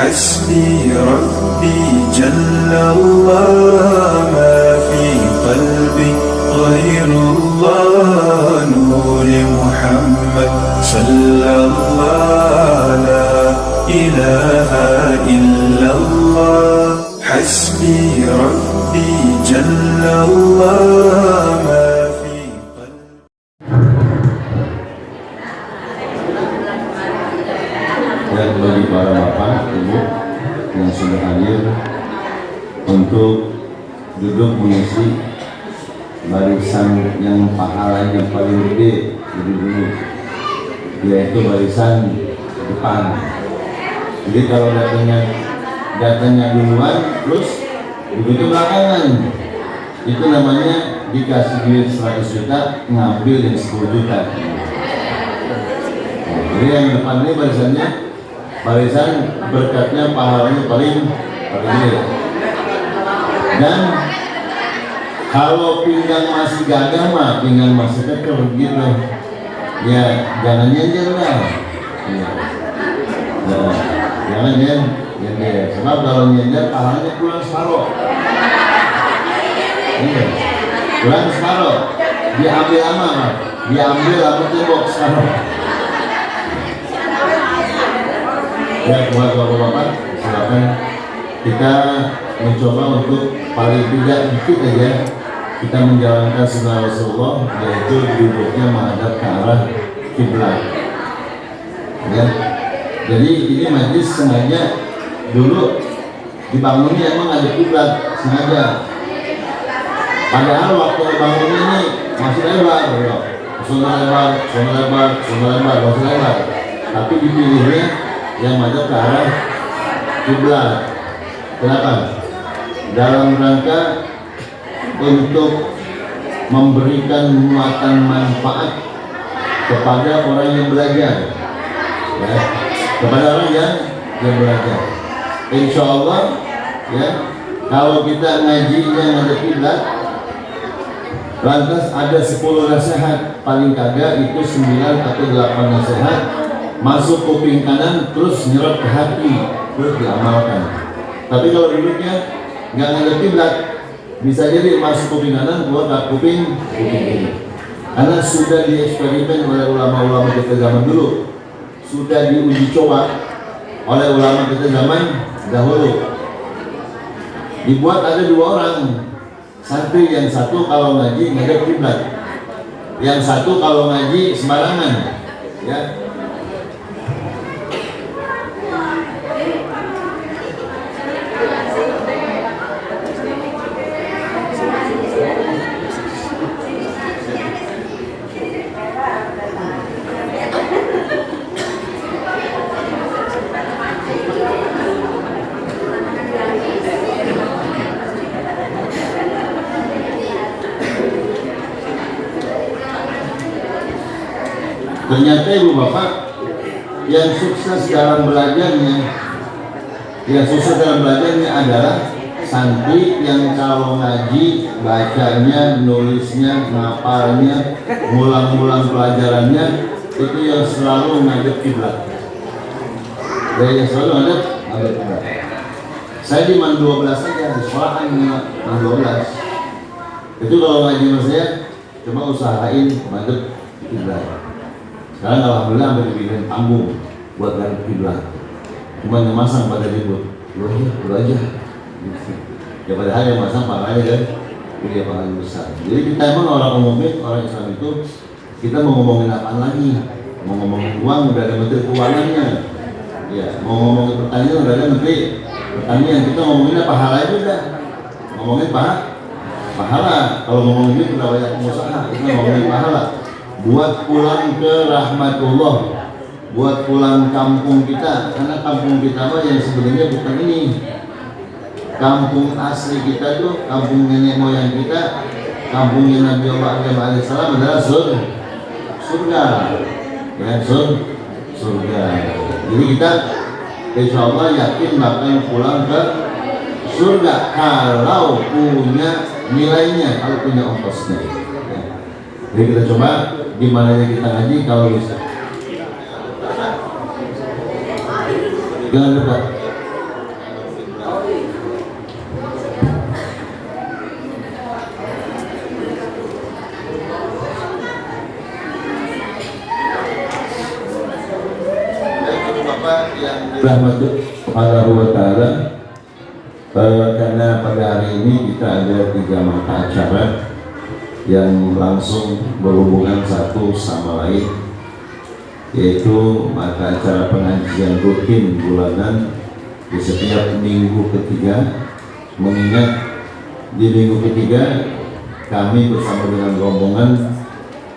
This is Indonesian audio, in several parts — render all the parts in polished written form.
حسبي ربي جل الله ما في قلبي غير الله نور محمد صلى الله لا إله إلا الله حسبي ربي جل الله ما في قلبي. Dan bagi para bapak, ibu yang sudah hadir untuk duduk mengisi barisan yang pahalanya paling gede dari dulu, yaitu barisan depan. Jadi kalau datanya duluan, terus begitu belakangan, itu namanya dikasih duit 100 juta, ngambil yang 10 juta. Nah, jadi yang depan ini barisan berkatnya pahalanya paling gede. Dan kalau pinggang masih gagah mah, pinggang masih keker gitu, ya jangan nyenjer lah. Ya. Nah, jangan nyenjer, sebab kalau nyenjer pahalanya pulang separuh. Iya, pulang separuh. Diambil apa? Diambil apa tembok separuh. Ya, buat bapak-bapak, silakan kita mencoba untuk paling tidak dikit aja kita menjalankan sunnah Rasulullah, yaitu duduknya menghadap ke arah kiblat. Ya, jadi ini majlis sengaja dulu dibangunnya emang ada kiblat sengaja. Padahal waktu bangun ini masih lebar, zona lebar, masih lebar. Tapi dipilihnya yang menghadap ke arah kiblat. Kenapa? Dalam rangka untuk memberikan muatan manfaat kepada orang yang belajar, ya, kepada orang yang belajar. Insya Allah, ya, kalau kita ngajinya menghadap kiblat, lantas ada 10 nasihat, paling kagak itu 9 atau 8 nasihat masuk kuping kanan terus nyerap ke hati, terus diamalkan. Tapi kalau duduknya nggak ngadep kiblat, bisa jadi masuk kuping kanan, keluar ke kuping kiri. Karena sudah dieksperimen oleh ulama-ulama kita zaman dulu, sudah diuji coba oleh ulama kita zaman dahulu. Dibuat ada 2 orang santri, yang satu kalau ngaji ngadep kiblat, yang satu kalau ngaji sembarangan, ya. Ternyata ibu bapak yang sukses dalam belajarnya, adalah santri yang kalau ngaji, bacanya, nulisnya, ngapalnya, ngulang-ngulang pelajarannya itu yang selalu ngadep kiblat. Yang selalu ngadep kiblat. Saya di Man 12 saja, di sekolahan Man 12. Itu kalau ngaji sama saya, coba usahain ngadep kiblat. Sekarang alhamdulillah sampai dibikin panggung buat ngadep kiblat. Cuma yang masang pada ribut, lu aja. Ya padahal yang masang pahalanya kan, dia pahala besar. Jadi kita emang orang umumnya, orang Islam itu kita mau ngomongin apa lagi? Mau ngomongin uang udah ada menteri keuangannya. Ya, mau ngomongin pertanian udah ada menteri pertanian. Kita ngomongin apa pahala itu udah. Ngomongin pahala. Kalau ngomongin itu udah banyak pengusaha, kita ngomongin pahala. Buat pulang ke rahmatullah, buat pulang kampung kita, karena kampung kita mah yang sebenarnya bukan ini. Kampung asli kita tuh, kampung nenek moyang kita, kampungnya Nabi Allah Adam alaihissalam adalah surga, ya surga. Jadi kita insya Allah yakin bakal pulang ke surga kalau punya nilainya, kalau punya ongkosnya. Ya. Jadi kita coba gimana kita ngaji kalau bisa. Jangan lupa rahmatullah subhanahu wa ta'ala. Karena pada hari ini kita ada 3 mata acara yang langsung berhubungan satu sama lain, yaitu mata acara pengajian rutin bulanan di setiap minggu ketiga. Mengingat di minggu ketiga kami bersama dengan rombongan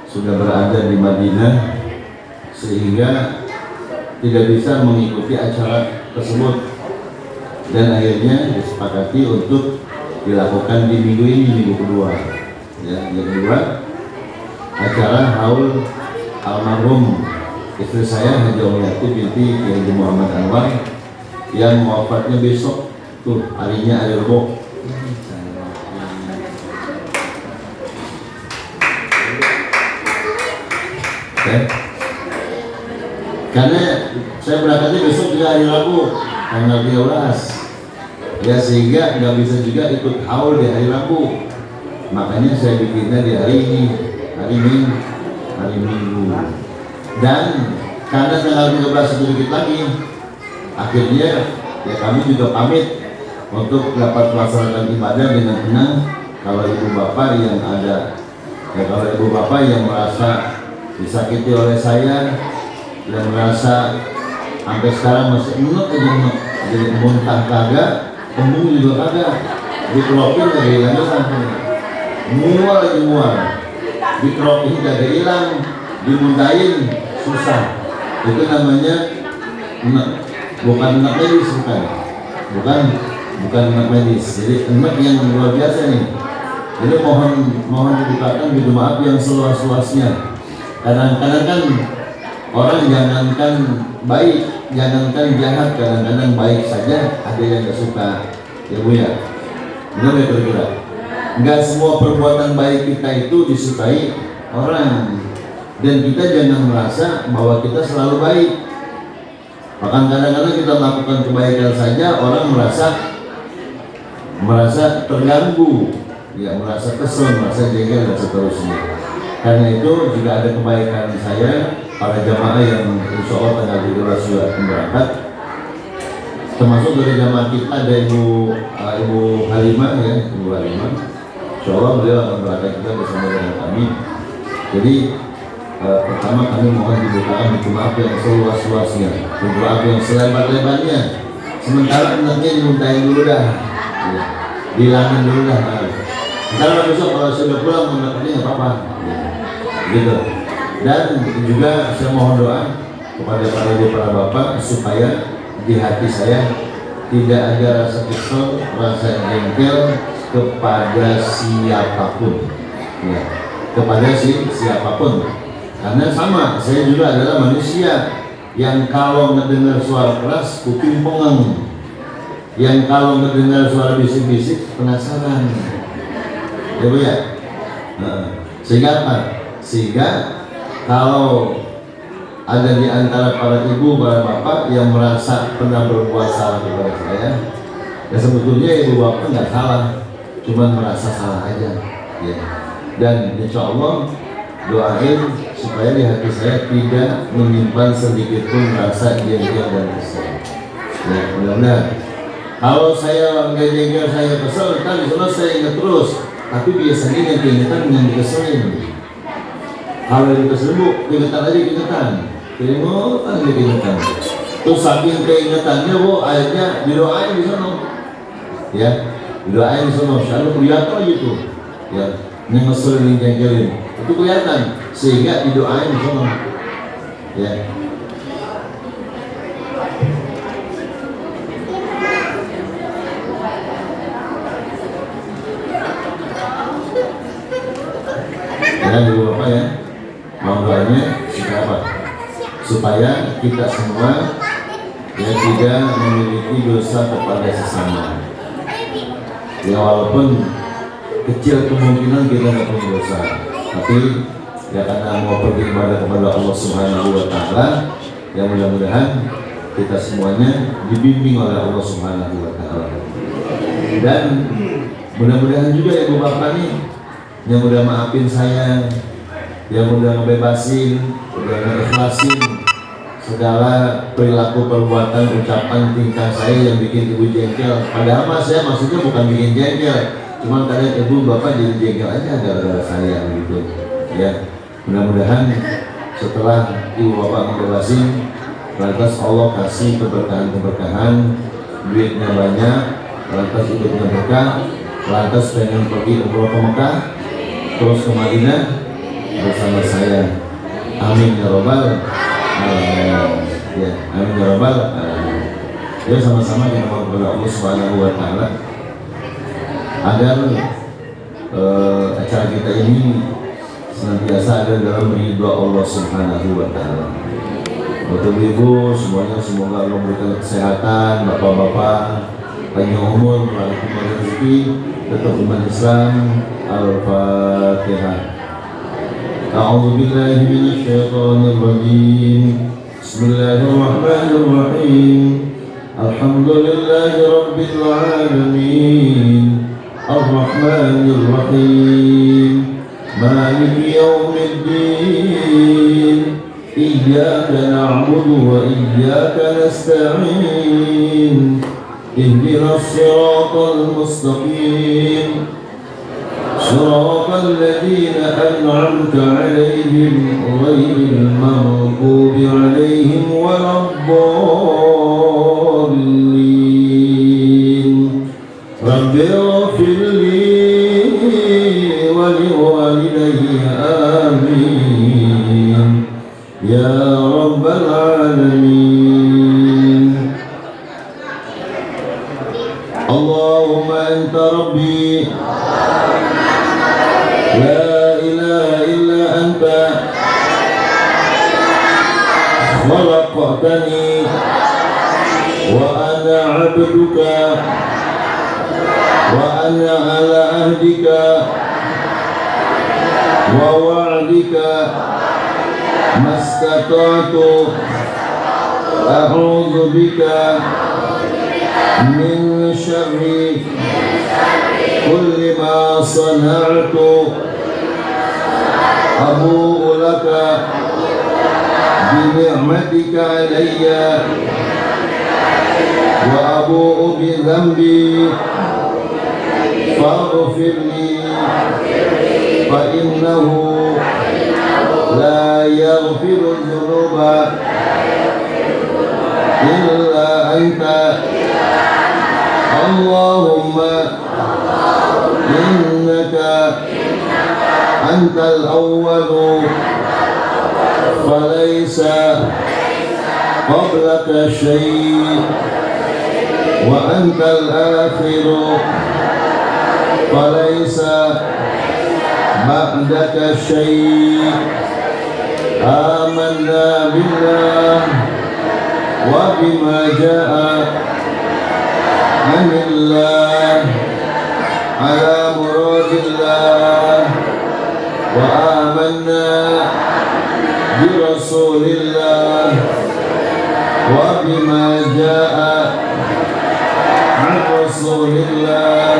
sudah berada di Madinah, sehingga tidak bisa mengikuti acara tersebut, dan akhirnya disepakati untuk dilakukan di minggu ini, minggu kedua. Ya, yang kedua acara haul almarhum istri saya Haji Omiyati binti Kiai Muhammad Anwar yang wafatnya besok tuh, harinya hari Rebo. Karena saya berangkatnya besok juga hari Rabu tanggal 13 ya, sehingga nggak bisa juga ikut haul di hari Rabu, makanya saya bikinnya di hari ini, hari Minggu. Dan karena tanggal 13 sedikit lagi, akhirnya ya kami juga pamit untuk dapat melaksanakan ibadah dengan tenang. Kalau ibu bapak yang ada, ya kalau ibu bapak yang merasa disakiti oleh saya dan merasa sampai sekarang masih enak aja, jadi muntah kagak, kembung juga kagak, dikeropin kagak hilang sampai mual lagi mual, dikeropin kagak hilang, dimuntahin susah. Itu namanya enak, bukan enak medis, bukan enak medis. Jadi enak yang luar biasa nih. Jadi mohon dibukakan pintu maaf yang seluas-luasnya. Kadang-kadang kan orang jangankan baik, jangankan jahat, kadang-kadang baik saja ada yang gak suka, ya Bu ya. Benar ya kira-kira? Enggak semua perbuatan baik kita itu disukai orang, dan kita jangan merasa bahwa kita selalu baik. Bahkan kadang-kadang kita melakukan kebaikan saja orang merasa terganggu, ya, merasa kesel, merasa jengkel dan seterusnya. Karena itu juga ada kebaikan saya, para jamaah yang insya Allah tanggal 17 sudah berangkat, termasuk dari jamaah kita ada Ibu Halimah ya, Ibu Halimah. Insya Allah beliau akan berangkat juga bersama dengan kami. Jadi pertama kami mohon dibukakan pintu maaf yang seluas-luasnya, pintu maaf yang selebar-lebarnya. Sementara anaknya dimuntahin dulu dah, ya, bilangin dulu dah. Ntar besok kalau sudah pulang mendapat nggak apa-apa, ya, gitu. Dan juga saya mohon doa kepada para ibu, para bapak, supaya di hati saya tidak ada rasa kesel, rasa jengkel kepada siapapun, ya, kepada siapapun. Karena sama, saya juga adalah manusia yang kalau mendengar suara keras kuping pengeng, yang kalau mendengar suara bisik-bisik penasaran, ya Bu ya. Sehingga apa? Sehingga kalau ada di antara para ibu, para bapak yang merasa pernah berbuat salah kepada saya, ya sebetulnya ibu bapak nggak salah, cuma merasa salah aja, ya. Dan insya Allah doain supaya di hati saya tidak menyimpan sedikit pun rasa jengkel dan kesel. Ya, mudah-mudahan. Kalau saya nggak jengkel, saya kesel, kan selesai ingat terus. Tapi biasanya yang keingetan yang dikeselin. Kalau yang kesel Bu, keingetan aja keingetan. Keingetan. Terus saking keingetannya Bu, akhirnya didoain di sana. Ya, didoain di sana. Selalu kelihatan gitu. Ya, yang ngeselin, yang jengkelin. Itu kelihatan, sehingga didoain di sana. Ya. Ya, Ibu Bapak ya, mau doanya supaya kita semua ya tidak memiliki dosa kepada sesama. Ya walaupun kecil kemungkinan kita tidak punya dosa, tapi ya karena mau pergi ibadah kepada Allah Subhanahu wa Ta'ala, ya mudah-mudahan kita semuanya dibimbing oleh Allah Subhanahu wa Ta'ala. Dan mudah-mudahan juga Ibu Bapak nih yang udah maafin saya, yang udah ngebebasin, udah ngeikhlasin segala perilaku, perbuatan, ucapan, tingkah saya yang bikin ibu jengkel. Padahal mas saya maksudnya bukan bikin jengkel, cuman kadang ibu bapak jadi jengkel aja gara-gara saya gitu ya. Mudah-mudahan setelah ibu bapak ngebebasin, lantas Allah kasih keberkahan-keberkahan, duitnya banyak, lantas hidupnya berkah, lantas pengen pergi umroh ke Mekah, terus ke Madinah bersama saya. Amin ya robbal alamin. Ya, amin ya robbal alamin. Ya, sama-sama kita mohon kepada Allah Subhanahu wa taala agar acara kita ini senantiasa ada dalam ridha Allah Subhanahu wa taala. Untuk ibu semuanya, semoga Allah memberikan kesehatan, bapak-bapak panjang umur, melakukan rezeki, tetap iman Islam. Al-Fatihah. A'udzu billahi minasyaitonir rajim. Bismillahirrahmanirrahim. Alhamdulillahi rabbil alamin. Ar-Rahmanir Rahim. Maliki yaumiddin. Iyyaka na'budu wa iyyaka nasta'in. Ihdinas siratal mustaqim. صراط الذين أنعمت عليهم غير المغضوب عليهم ولا الضالين. رب اغفر لي ولوالدي آمين يا رب العالمين. اللهم أنت ربي لا إله إلا أنت خلقتني وأنا عبدك وأنا على عهدك ووعدك ما استطعت أعوذ بك من شر كل ما صنعت. أبوء لك بنعمتك علي وأبوء بذنبي فاغفر لي فإنه لا يغفر الذنوب إلا أنت. اللهم إنك أنت الأول فليس قبلك شيء وأنت الآخر فليس بعدك شيء. آمنا بالله وبما جاء عن الله على مراد الله وآمنا برسول الله وبما جاء عن رسول الله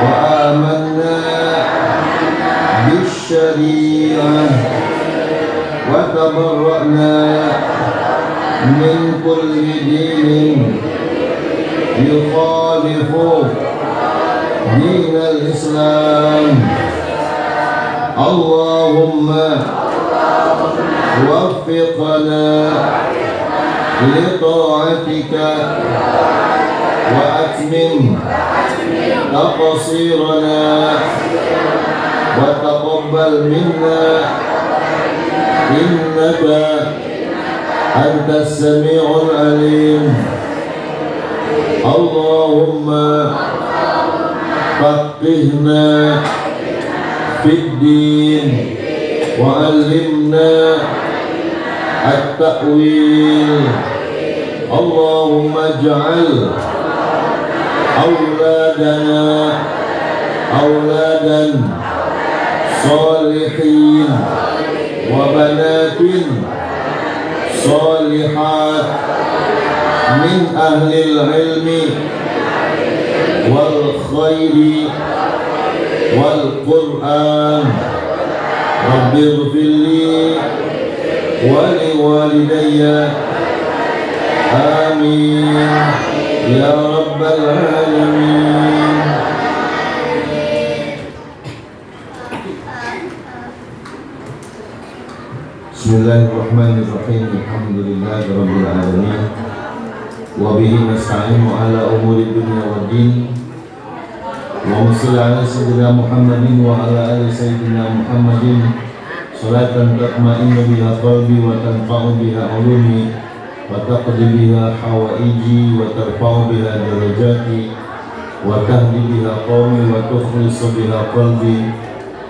وآمنا بالشريعة وتبرأنا من كل دين يخالف دين الإسلام. اللهم وفقنا لطاعتك وأتمم تقصيرنا وتقبل منا إنك أنت السميع العليم. اللهم فقهنا في الدين وعلمنا التأويل. اللهم اجعل أولادنا أولادا صالحين وبنات صالحات من أهل العلم والخير والقرآن. رب اغفر لي ولوالدي ولوالدي آمين يا رب العالمين. Bismillahirrahmanirrahim. Alhamdulillahirabbil alamin. Wa bihi nasta'inu ala umuri dunya waddin. Allahumma shalli ala sayyidina Muhammadin wa ala ali sayyidina Muhammadin salatan tatma'innu biha qalbi wa tanfa'u biha ulumi wa taqdi biha hawaiji wa tarfa'u biha darajati wa tahdi biha qawmi wa tukhlisu biha qalbi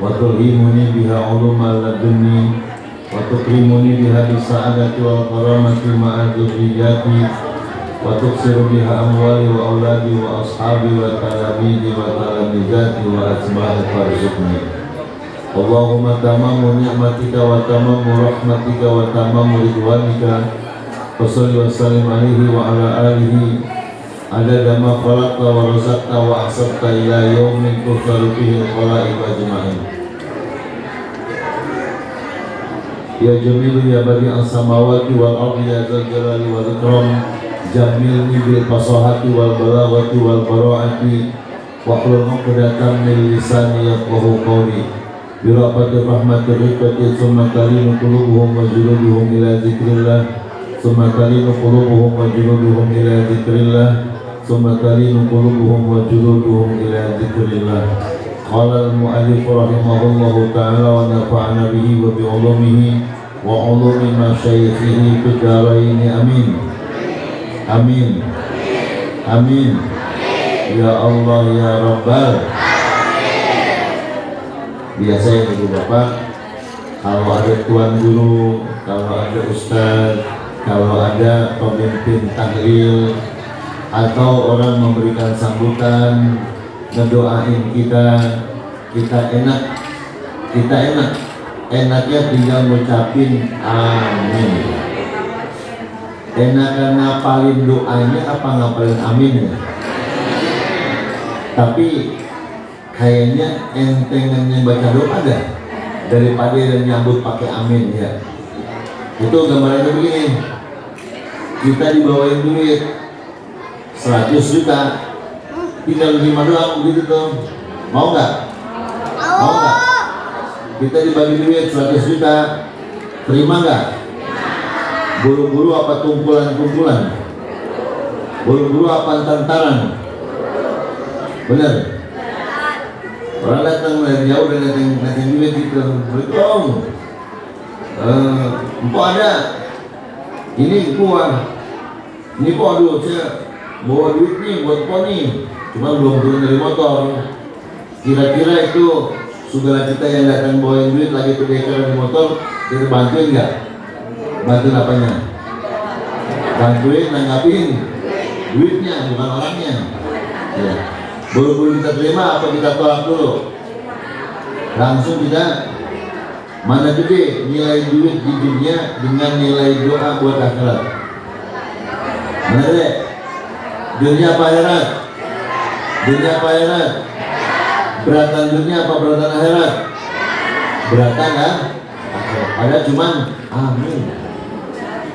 wa tulhimuni biha uluma ladunni wa tukrimuni biha bisa'adati wal karamati ma'a dzurriyyati wa tuksiru biha amwali wa auladi wa ashabi wa talamidi wa talamidati wa asbahi farzuqni. Allahumma tamamu ni'matika wa tamamu rahmatika wa tamamu ridwanika wa salli wa sallim alaihi wa ala alihi adada ma khalaqta wa razaqta wa ahsabta ila yawmin tuhsaru fihi al-khalaiq ajma'in. Ya jamilu ya bari as-samawati wal ardi ya dzal jalali wal ikram jamilni bil fasahati wal balaghati wal bara'ati wahlul 'uqdatam min lisani yafqahu qawli bi rahmatir rahmatir rifati summa talinu qulubuhum wa juluduhum ila dzikrillah summa talinu qulubuhum wa juluduhum ila dzikrillah summa talinu qulubuhum wa juluduhum ila dzikrillah. Qala al-mu'allif rahimahullahu ta'ala wa nafa'ana bihi wa bi ulumihi wa ulumi masyayikhihi fid dharain amin. Amin. Amin. Ya Allah ya Rabbal. Biasa ya Ibu Bapak, kalau ada tuan guru, kalau ada ustaz, kalau ada pemimpin tahlil atau orang memberikan sambutan, ngedoain kita enak, enaknya tinggal ngucapin amin. Enakan ngapalin doanya apa ngapalin aminnya? Tapi kayaknya entengannya baca doa dah daripada yang nyambut pakai amin ya. Itu gambarannya begini, kita dibawain duit 100 juta tinggal 5 doang begitu tuh, mau nggak? Mau nggak? Kita dibagi duit 100 juta, terima nggak? Buru-buru apa kumpulan-kumpulan? Buru-buru apa tantaran? Bener? Orang datang dari jauh dan datang duit gitu, beritahu, empok ada, ini gua, ini kok aduh saya bawa duit nih buat poni, cuma belum turun dari motor. Kira-kira itu saudara kita yang datang bawa duit lagi terdekat di motor, kita bantuin nggak? Bantuin apanya? Bantuin nanggapin duitnya, bukan orangnya. Ya. Buru-buru kita terima apa kita tolak dulu? Langsung kita mana gede nilai duit di dunia dengan nilai doa buat akhirat? Mana gede? Dunia apa akhirat? Dunia apa akhirat? Beratan dunia apa beratan akhirat? Beratan kan? Ada cuman amin.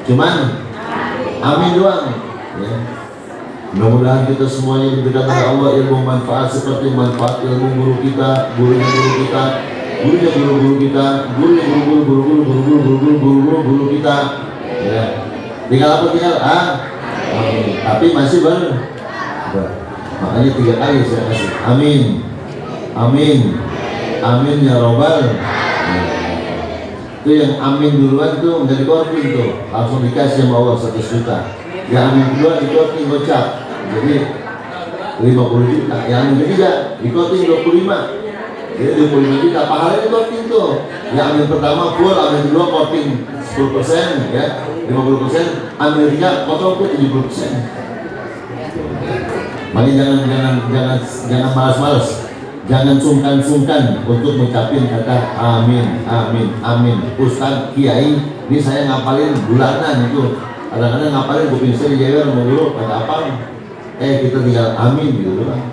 Cuman amin doang ya. Mudah-mudahan kita semuanya diberikan oleh Allah ilmu manfaat seperti manfaat ilmu guru kita, gurunya guru kita, gurunya guru-guru kita, gurunya guru-guru kita ya. Tinggal apa tinggal? Amin. Tapi masih baru. Makanya 3 kali saya kasih. Amin. Amin. Amin ya Rabbal. Itu yang amin duluan tuh nggak dikorting tuh, langsung dikasih sama Allah 100 juta. Yang amin duluan dikorting gocap, jadi 50 juta. Yang amin ketiga dikorting 25, jadi 25 juta. Pahalanya dikorting tuh. Yang amin pertama full, amin kedua korting 10% ya, 50%. Amin ketiga potong ke 70%. Makanya jangan malas-malas. Jangan sungkan-sungkan untuk mengucapin kata amin, amin, amin. Ustaz, kiai, ini saya ngapalin bulanan itu. Kadang-kadang ngapalin kuping saya jewer mau dulu kata apa? Kita tinggal amin gitu doang.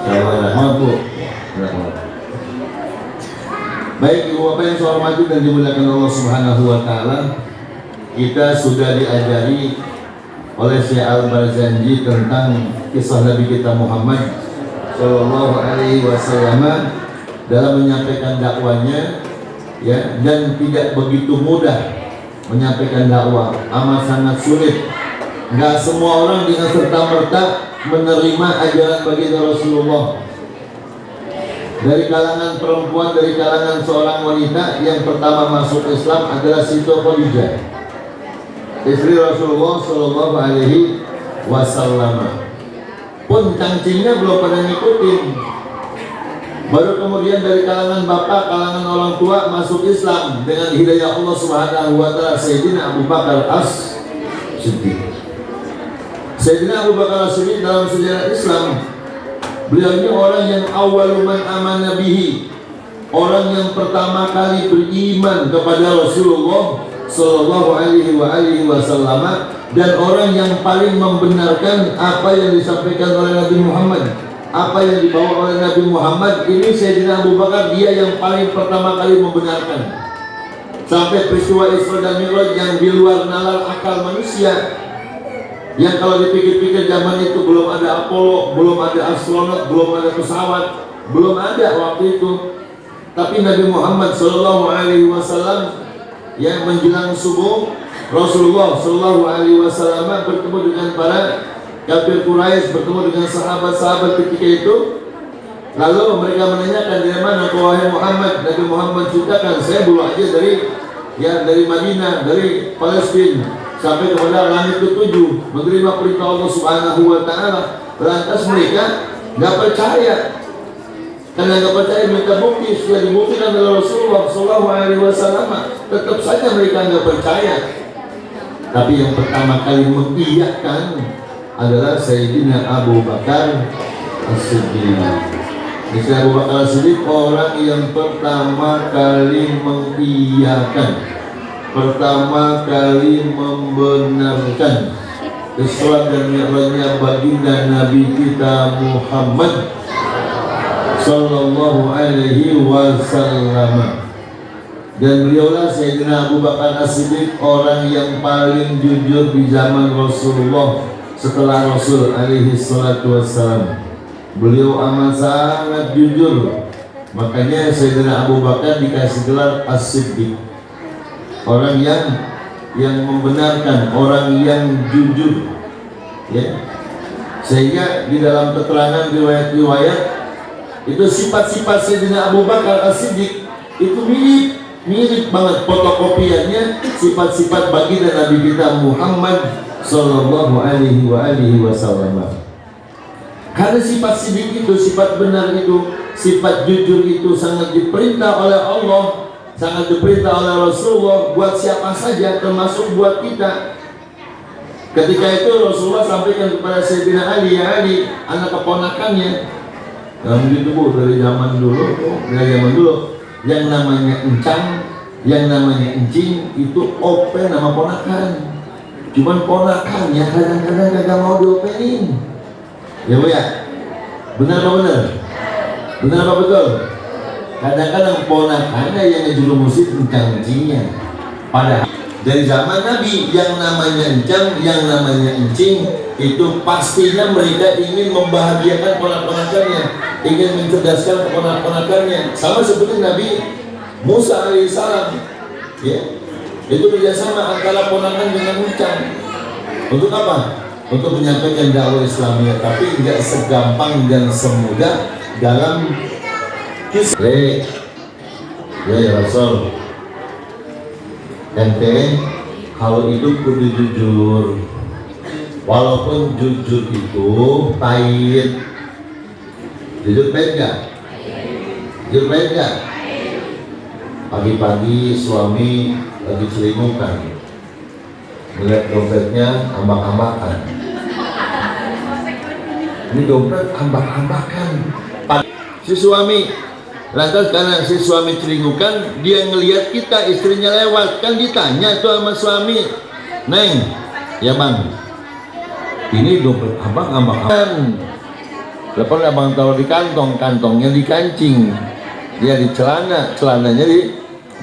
Saya mampu. Baik ibu bapak yang saya hormati dan dimuliakan Allah Subhanahu wa taala. kita sudah diajari oleh Syekh Al-Barzanji tentang kisah Nabi kita Muhammad Sallallahu Alaihi Wasallam dalam menyampaikan dakwanya, ya, dan tidak begitu mudah menyampaikan dakwah, amat sangat sulit. Nggak semua orang dengan serta-merta menerima ajaran baginda Rasulullah. Dari kalangan perempuan, dari kalangan seorang wanita yang pertama masuk Islam adalah Siti Khadijah, istri Rasulullah Sallallahu Alaihi Wasallam. Pun cangcingnya belum pada ngikutin. Baru kemudian dari kalangan bapak, kalangan orang tua masuk Islam dengan hidayah Allah Subhanahu Wa Taala, Sayyidina Abu Bakar As-Siddiq. Sayyidina Abu Bakar As-Siddiq dalam sejarah Islam, beliau ini orang yang awaluman amana bihi, orang yang pertama kali beriman kepada Rasulullah Sallallahu Alaihi Wasallam, dan orang yang paling membenarkan apa yang disampaikan oleh Nabi Muhammad, apa yang dibawa oleh Nabi Muhammad. Ini Sayyidina Abu Bakar, dia yang paling pertama kali membenarkan. Sampai peristiwa Isra dan Mi'raj yang di luar nalar akal manusia, yang kalau dipikir-pikir zaman itu belum ada Apollo, belum ada astronot, belum ada pesawat, belum ada waktu itu. Tapi Nabi Muhammad Sallallahu Alaihi Wasallam yang menjelang subuh, Rasulullah Sallallahu Alaihi Wasallam bertemu dengan para kafir Quraisy, bertemu dengan sahabat-sahabat ketika itu. Lalu mereka menanyakan, dari mana kau wahai Muhammad? Nabi Muhammad ceritakan, saya dulu aja dari Madinah, dari Palestina sampai kepada langit ke-7 menerima perintah Allah Subhanahu Wa Taala. Lantas mereka nggak percaya. Karena nggak percaya, minta bukti. Sudah dibuktikan oleh Rasulullah Sallallahu Alaihi Wasallam, tetap saja mereka nggak percaya. Tapi yang pertama kali mengiyakan adalah Sayyidina Abu Bakar As-Siddiq. Sayyidina Abu Bakar As-Siddiq orang yang pertama kali mengiyakan, pertama kali membenarkan Isra dan Mi'rajnya baginda Nabi kita Muhammad Sallallahu Alaihi Wasallam. Dan beliaulah Sayyidina Abu Bakar As-Siddiq orang yang paling jujur di zaman Rasulullah setelah Rasul Alaihi Salatu Wassalam. Beliau amat sangat jujur, makanya Sayyidina Abu Bakar dikasih gelar As-Siddiq, orang yang membenarkan, orang yang jujur, ya. Sehingga di dalam keterangan riwayat-riwayat itu sifat-sifat Sayyidina Abu Bakar As-Siddiq itu mirip banget fotokopiannya sifat-sifat baginda Nabi kita Muhammad Sallallahu Alaihi Wasallam. Karena sifat siddiq itu, sifat benar itu, sifat jujur itu sangat diperintah oleh Allah, sangat diperintah oleh Rasulullah buat siapa saja, termasuk buat kita. Ketika itu Rasulullah sampaikan kepada Sayyidina Ali, ya Ali, anak keponakannya. Nah, begitu Bu, dari zaman dulu, yang namanya encang, yang namanya encing itu OP nama ponakan. Cuman ponakannya kadang-kadang gak mau diopenin. Ya Bu ya? Benar apa benar? Benar apa betul? Kadang-kadang ponakannya yang ngejurumusin encang-encingnya. Padahal dari zaman Nabi yang namanya encang, yang namanya encing itu pastinya mereka ingin membahagiakan ponak-ponakannya, ingin mencerdaskan ponak-ponakannya. Sama seperti Nabi Musa alaihissalam, ya, itu kerjasama antara ponakan dengan encang. Untuk apa? Untuk menyampaikan dakwah Islamiyah, tapi tidak segampang dan semudah dalam kisah. Ya Rasul, ente kalau itu kudu jujur, walaupun jujur itu pahit. Jujur pahit gak? Jujur pahit gak? Pagi-pagi suami lagi selingkuhan, melihat dompetnya ambak-ambakan. Ini dompet ambak-ambakan. Si suami, lantas karena si suami selingkuhan, dia ngelihat kita istrinya lewat, kan ditanya tuh sama suami, Neng, ya bang, ini dompet abang ambak-ambakan. Lepas abang taruh di kantong, kantongnya di kancing, dia di celana, celananya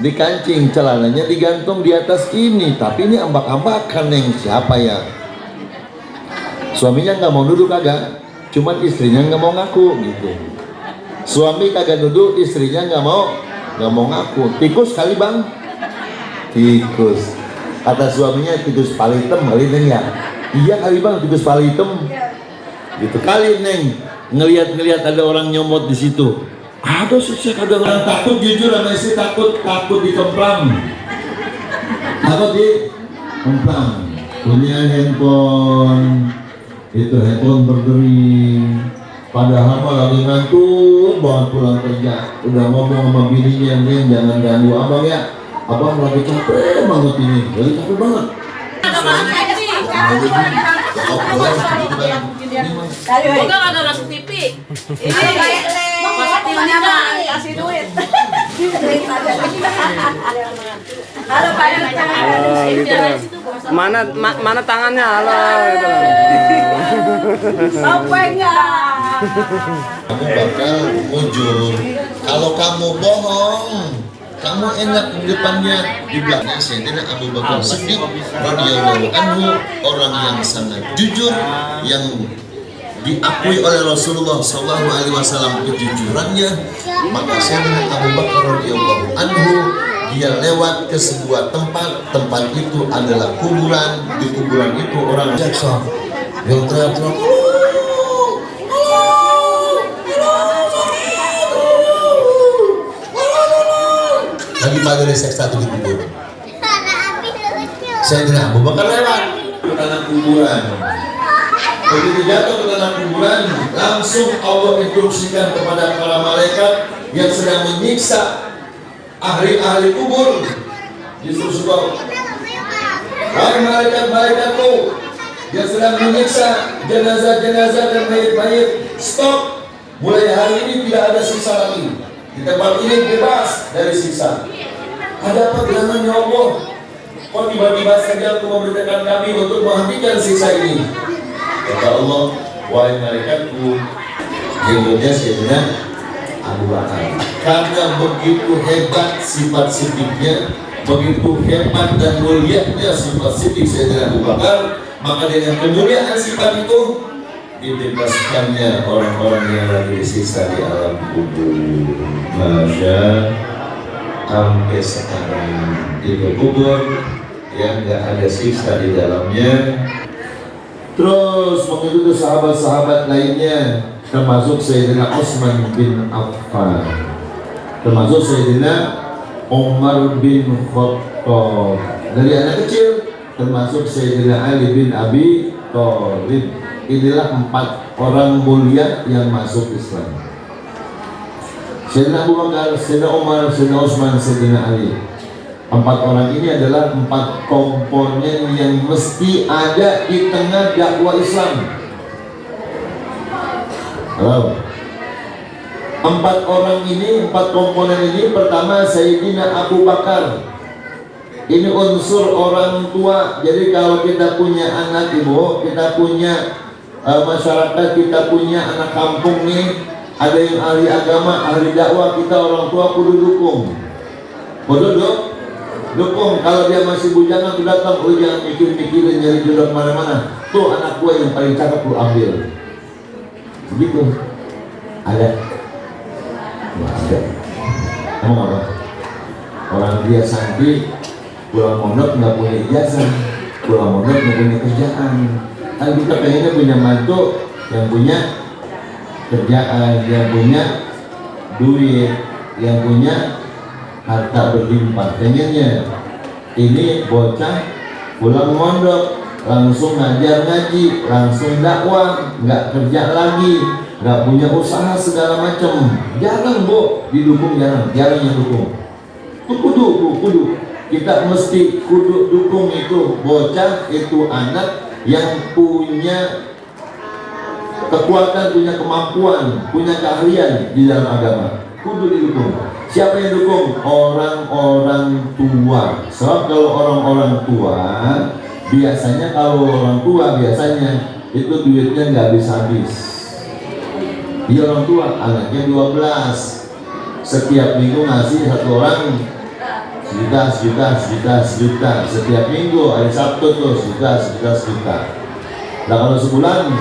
dikancing, celananya digantung di atas ini, tapi ini ambak-ambakan Neng. Siapa ya? Suaminya nggak mau duduk kagak, cuman istrinya nggak mau ngaku gitu. Suami kagak duduk, istrinya nggak mau ngaku. Tikus kali bang? Tikus. Kata suaminya tikus palitem kali Neng ya. Iya kali bang, tikus palitem. Gitu kali Neng. Ngelihat ada orang nyomot di situ. Ada sih ada orang takut, jujur sama istri takut dikemplang. Takut dikemplang. Punya handphone, itu handphone berdering. Padahal mah lagi ngantuk banget pulang kerja. Udah ngomong sama bininya, Neng jangan ganggu abang ya. Abang lagi capek banget ini, lagi capek banget. Enggak ada langsung TV. Kasih duit. Halo Pak. Mana tangannya? Halo gitu. Sampai enggak? Kamu bakal mujur. Kalau kamu bohong, kamu enak di depannya. Di belakang Sayyidina Abu Bakar Siddiq radhiyallahu anhu, orang yang sangat jujur, yang diakui oleh Rasulullah SAW kejujurannya. Maka Sayyidina Abu Bakar radhiyallahu anhu, dia lewat ke sebuah tempat itu adalah kuburan. Di kuburan itu orang jaksa yang teriak-teriak, lagi pada seksa di kubur. Sayyidina Abu Bakar lewat ke tanah kuburan. Begitu jatuh ke tanah kuburan, langsung Allah instruksikan kepada para malaikat yang sedang menyiksa ahli-ahli kubur. Disuruh, wahai malaikat-malaikatku yang sedang menyiksa jenazah-jenazah dan mayit-mayit, stop. Mulai hari ini tidak ada siksa lagi. Di tempat ini bebas dari siksa. Ada apa gerangan ya Allah? Kok tiba-tiba saja aku memerintahkan kami untuk menghentikan siksa ini? Kata Allah, wahai malaikatku, jenggotnya Sayyidina Abu Bakar. Karena begitu hebat sifat siddiqnya, begitu hebat dan mulianya sifat siddiq Sayyidina Abu Bakar, maka dengan kemuliaan sifat itu dibebaskannya orang-orang yang lagi disiksa di alam kubur. Masya sampai sekarang itu kubur yang nggak ada siksa di dalamnya. Terus mengikuti sahabat-sahabat lainnya, termasuk Sayyidina Utsman bin Affan, termasuk Sayyidina Umar bin Khattab. Dari anak kecil termasuk Sayyidina Ali bin Abi Thalib. Inilah 4 orang mulia yang masuk Islam. Sayyidina Abu Bakar, Sayyidina Umar, Sayyidina Utsman, Sayyidina Ali. 4 orang ini adalah 4 komponen yang mesti ada di tengah dakwah Islam. Halo. 4 orang ini, 4 komponen ini, pertama Sayyidina Abu Bakar. Ini unsur orang tua. Jadi kalau kita punya anak ibu, kita punya masyarakat, kita punya anak kampung nih, ada yang ahli agama, ahli dakwah, kita orang tua kudu dukung. Dukung. Kalau dia masih bujangan tuh datang, lu jangan mikir-mikirin nyari jodoh kemana-mana. Tuh anak gua yang paling cakep lu ambil. Begitu. Ada? Nggak ada. Emang apa? Orang dia santri pulang mondok nggak punya ijazah, pulang mondok nggak punya kerjaan. Kan kita pengennya punya mantu yang punya kerjaan, yang punya duit, yang punya harta berlimpah. Pengennya ini bocah pulang mondok langsung ngajar ngaji, langsung dakwah, nggak kerja lagi, nggak punya usaha segala macam. Jarang bu didukung, jarang yang dukung. Kudu kita mesti kudu dukung itu bocah, itu anak yang punya kekuatan, punya kemampuan, punya keahlian di dalam agama. Kudu didukung. Siapa yang dukung? Orang-orang tua. Sebab kalau orang-orang tua biasanya, itu duitnya nggak habis-habis. Dia orang tua, anaknya 12, setiap minggu ngasih 1 orang sejuta. Setiap minggu, hari Sabtu tuh sejuta. Nah kalau sebulan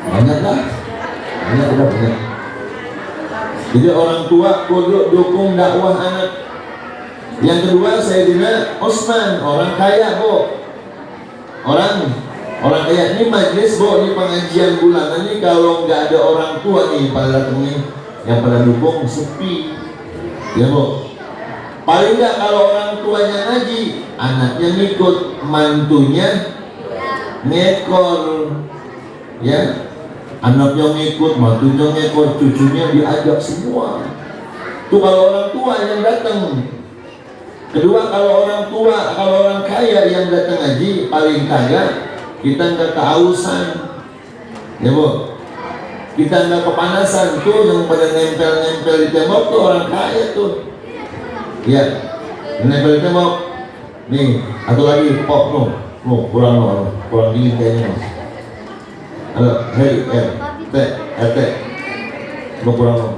banyak lah, banyak. Jadi orang tua kudu dukung dakwah anak. Yang kedua, Sayyidina Utsman, orang kaya bu, orang kaya. Ini majelis bu, ini pengajian bulanan ini kalau nggak ada orang tua nih pada datangnya, yang pada dukung sepi, ya bu. Paling nggak kalau orang tuanya ngaji, anaknya ngikut, mantunya ngekor, ya. Anaknya ngikut, mantunya ngekor, cucunya diajak semua. Itu kalau orang tua yang datang. Kedua, kalau orang kaya yang datang ngaji, paling kagak kita nggak kehausan, ya bu. Kita nggak kepanasan tuh, yang pada nempel di tembok tuh orang kaya tuh. Ya, nempel di tembok. Nih, atau lagi pok kurang dingin kayaknya. Halo, hei, teh, mau kurang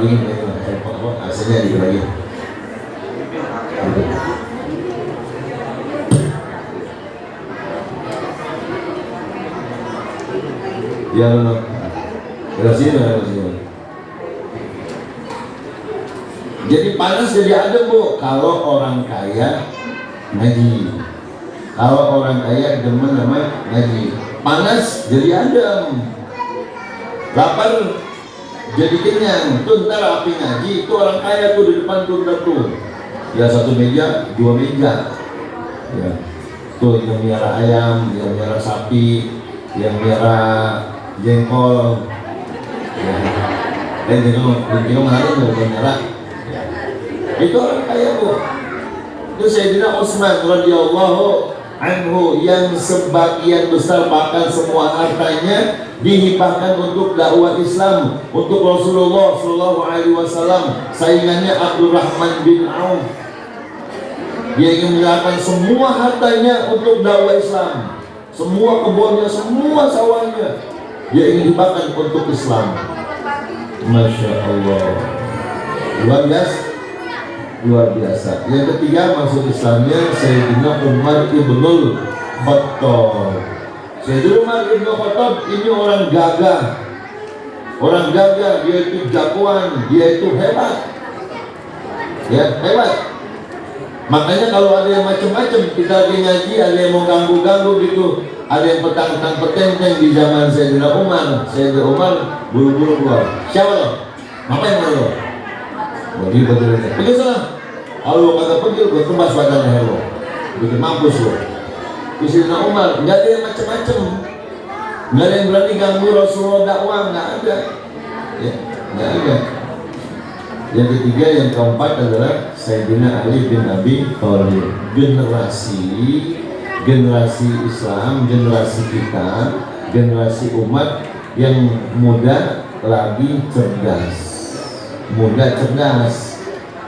dingin kayaknya. Hasilnya dikit lagi. Ya, sini. Jadi panas jadi adem bu, kalau orang kaya ngaji. Kalau orang kaya demen sama ngaji. Panas jadi adem, lapar jadi kenyang. Tuh ntar api ngaji, itu orang kaya tuh di depan tuh ntar tuh. Ya 1 meja, 2 meja. Ya. Tuh yang miara ayam, yang miara sapi, yang miara jengkol. Ya. Jengkol mana tuh miara. Itu orang kaya bu. Itu Sayyidina Utsman radhiyallahu anhu yang sebagian besar bahkan semua hartanya dihibahkan untuk dakwah Islam, untuk Rasulullah Shallallahu Alaihi Wasallam. Saingannya Abdurrahman bin Auf, dia ingin menyerahkan semua hartanya untuk dakwah Islam, semua kebunnya, semua sawahnya dia ingin hibahkan untuk Islam. Masya Allah, luar biasa. Yang ketiga masuk Islamnya Sayyidina Umar ibnul Khattab. Sayyidina Umar ibnul Khattab ini orang gagah, dia itu jagoan, dia itu hebat, ya hebat. Makanya kalau ada yang macam-macam, kita lagi ngaji, ada yang mau ganggu gitu, ada yang petang-petang di zaman Sayyidina Umar buru-buru keluar. Siapa lo? Ngapain lo? Pergi sana. Kalau kagak pergi, gue tembas badan leher lo, bikin mampus lo. Sayyidina Umar, nggak ada yang macam-macam, nggak ada yang berani ganggu Rasulullah dakwah, nggak ada. Ya, nggak ada. Yang ketiga, yang keempat adalah Sayyidina Ali bin Abi Thalib. Generasi Islam, generasi kita, generasi umat yang muda lagi cerdas.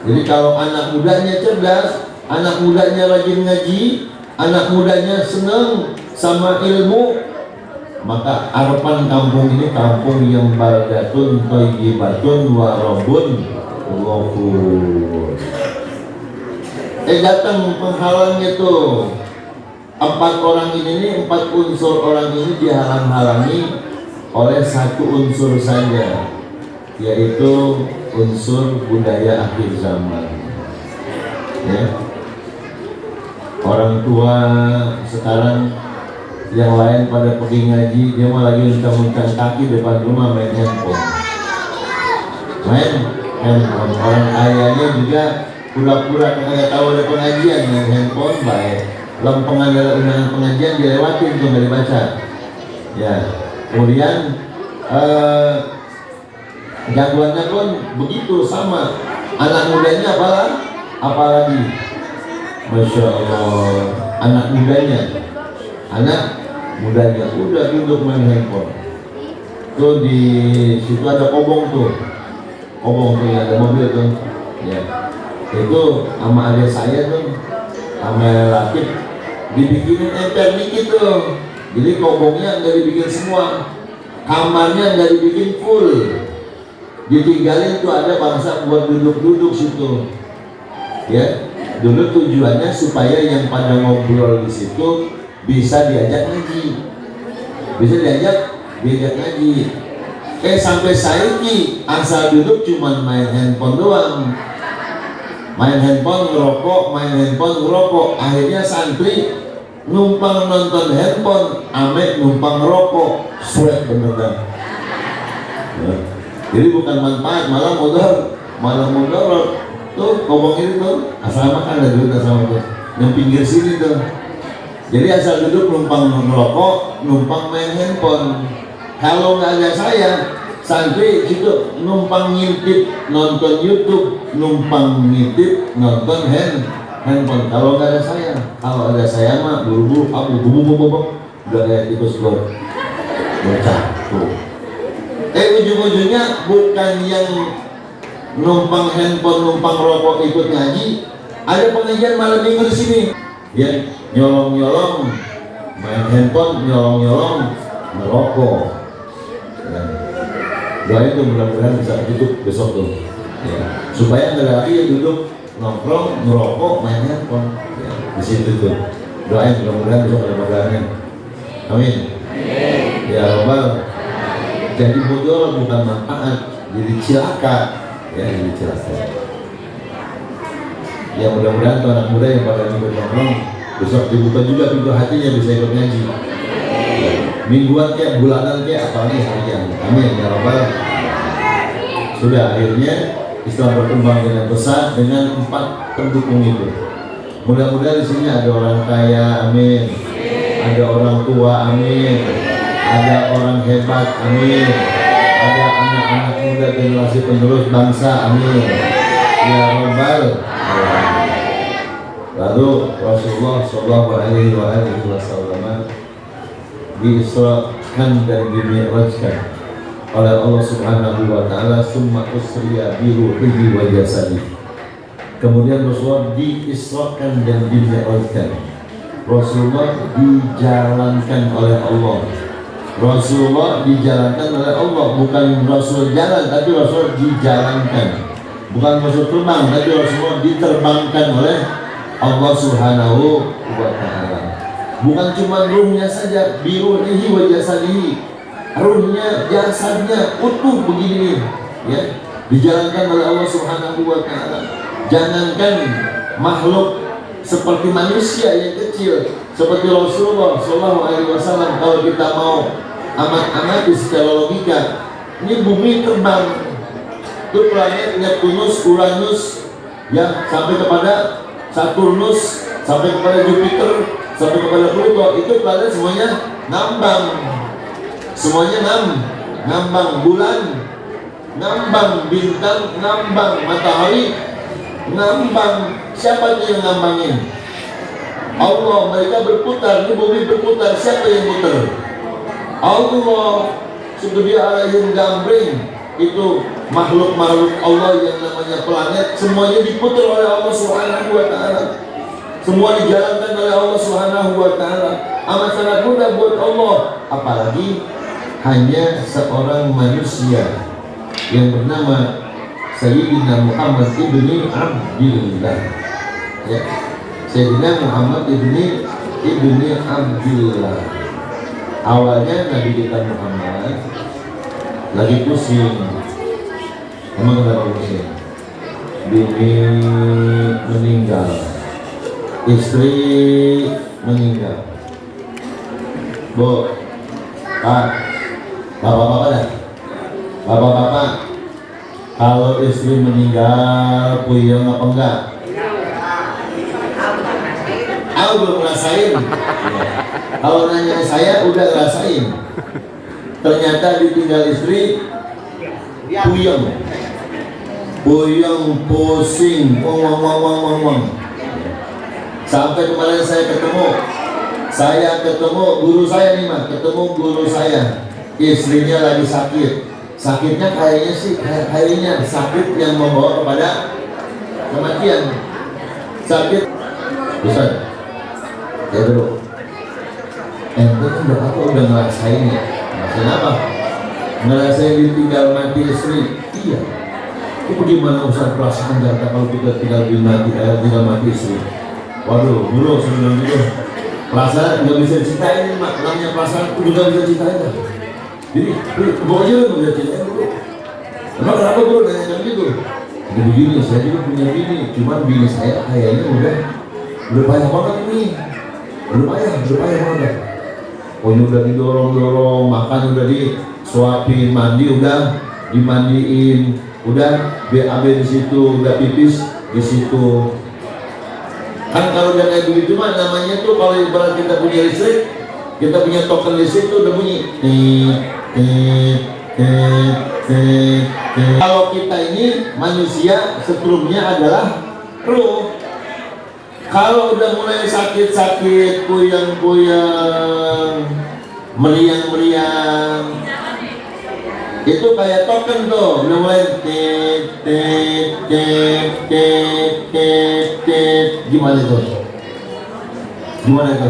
Jadi kalau anak mudanya cerdas, anak mudanya rajin ngaji, anak mudanya senang sama ilmu, maka harapan kampung ini kampung yang baldatun thayyibatun wa rabbun ghafur. Datang penghalangnya tuh 4 orang ini, 4 unsur orang ini dihalang-halangi oleh 1 unsur saja, yaitu unsur budaya akhir zaman. Ya. Orang tua sekarang yang lain pada pergi ngaji, dia mau lagi uncang-uncang kaki depan rumah main handphone. Orang kayanya juga pura-pura nggak tahu ada pengajian, main handphone baik. Lempengan dalam undangan pengajian dilewatin tuh nggak dibaca. Ya. Kemudian jagoannya pun begitu sama. Anak mudanya apalagi Masya Allah, anak mudanya udah duduk main handphone. Tuh di situ ada kobong tuh ada mobil tuh. Ya, itu sama adik saya tuh, sama Latif, dibikinin emper dikit tuh. Jadi kobongnya nggak dibikin semua, kamarnya nggak dibikin full. ditinggalin tuh ada bangsa buat duduk-duduk situ. Ya, dulu tujuannya supaya yang pada ngobrol di situ bisa diajak ngaji, diajak ngaji. Sampai saiki asal duduk cuman main handphone doang, main handphone ngerokok, akhirnya santri numpang nonton handphone, ame numpang ngerokok, suet bener. Jadi bukan manfaat, malah modal. Tuh ngomongin tuh asal makan ada dulu asal makan yang pinggir sini tuh. Jadi asal duduk numpang ngerokok, numpang main handphone. Kalau nggak ada saya, santri gitu numpang ngintip nonton YouTube, numpang ngintip nonton handphone. Kalau nggak ada saya, kalau ada saya mah buru-buru bubuk udah kayak tikus gor bocah tuh. Ujung-ujungnya bukan yang numpang handphone, numpang rokok ikut ngaji, ada pengajian malam minggu di sini. Ya, nyolong main handphone, nyolong ngerokok. Ya. Doain tuh mudah-mudahan bisa tutup besok tuh. Ya. Supaya nggak lagi yang duduk nongkrong, ngerokok, main handphone. Ya, di situ tuh. Doain mudah-mudahan besok ada padahalnya. Amin. Ya Rabbal. Jadi bodoh bukan manfaat, jadi cilaka. Ya, jadi cilaka. Ya mudah-mudahan tuh anak muda yang pada ikut nongkrong besok dibuka juga pintu hatinya bisa ikut ngaji. Mingguan kayak bulanan kayak apalagi harian. Amin ya Rabbal. Sudah akhirnya Islam berkembang dengan besar dengan 4 pendukung itu. Mudah-mudahan di sini ada orang kaya, amin. Ada orang tua, amin. Ada orang hebat, amin. Ada anak-anak muda generasi penerus bangsa, amin. Ya Rabbal. Lalu Rasulullah Shallallahu Alaihi Wasallam diisrakan dan dimi'rajkan oleh Allah Subhanahu Wa Taala, summa usriya bi ruhihi wa jasadihi. Kemudian Rasulullah diisrakan dan dimi'rajkan. Rasulullah dijalankan oleh Allah. Rasulullah dijalankan oleh Allah, bukan Rasul jalan, tapi Rasul dijalankan. Bukan Rasul terbang, tapi Rasulullah diterbangkan oleh Allah Subhanahu wa Ta'ala. Bukan cuma ruhnya saja, biruhi wa jasadihi, ruhnya, jasadnya utuh begini, ya, dijalankan oleh Allah Subhanahu wa Ta'ala. Jangankan makhluk seperti manusia yang kecil, seperti Rasulullah Shallallahu Alaihi Wasallam, kalau kita mau amat-amati secara logika, ini bumi terbang, itu planet Neptunus, Uranus, ya, sampai kepada Saturnus, sampai kepada Jupiter, sampai kepada Pluto, itu planet semuanya ngambang, semuanya ngambang, bulan ngambang, bintang ngambang, matahari ngambang. Siapa itu yang ngambangin? Allah. Mereka berputar, ini bumi berputar, siapa yang putar? Allah. Subhanahu alaihim gambring, itu makhluk-makhluk Allah yang namanya planet, semuanya diputar oleh Allah Subhanahu wa Ta'ala, semua dijalankan oleh Allah Subhanahu wa Ta'ala. Amat sangat mudah buat Allah, apalagi hanya seorang manusia yang bernama Sayyidina Muhammad ibni Abdillah, ya, Sayyidina Muhammad ibni Abdillah. Awalnya Nabi kita Muhammad lagi pusing. Emang kenapa pusing? Bini meninggal, istri meninggal. Bu, Pak, bapak-bapak dah, bapak-bapak, kalau istri meninggal puyeng apa enggak? Aku belum ngerasain. Kalau nanya saya udah ngerasain. Ternyata ditinggal istri puyeng, pusing, wong. Sampai kemarin saya ketemu guru saya nih mas, ketemu guru saya, istrinya lagi sakit. Sakitnya kayaknya sakit yang membawa kepada kematian. Sakit, Ustaz, ya dulu. Ente udah ngerasain ya? Ngerasain apa? ngerasain ditinggal mati istri. Iya. Itu gimana usaha perasaan kata kalau kita tinggal mati istri? Waduh, dulu sebelum itu perasaan nggak bisa ceritain, mak. Namanya perasaan itu juga bisa ceritain. Jadi, pokoknya lu nggak bisa ceritain dulu. Emang kenapa bro nanya gitu? Jadi begini, saya juga punya bini, cuman bini saya kayaknya udah payah banget ini. Udah payah banget. Pokoknya udah didorong, makan udah disuapin, mandi udah dimandiin, udah BAB di situ, udah pipis di situ. Kan kalau udah kayak begitu mah namanya tuh kalau ibarat kita punya listrik, kita punya token listrik tuh udah bunyi. Kalau kita ini manusia setrumnya adalah ruh. Kalau udah mulai sakit-sakit, kuyang-kuyang, meriang-meriang, itu kayak token tuh, udah mulai gimana itu?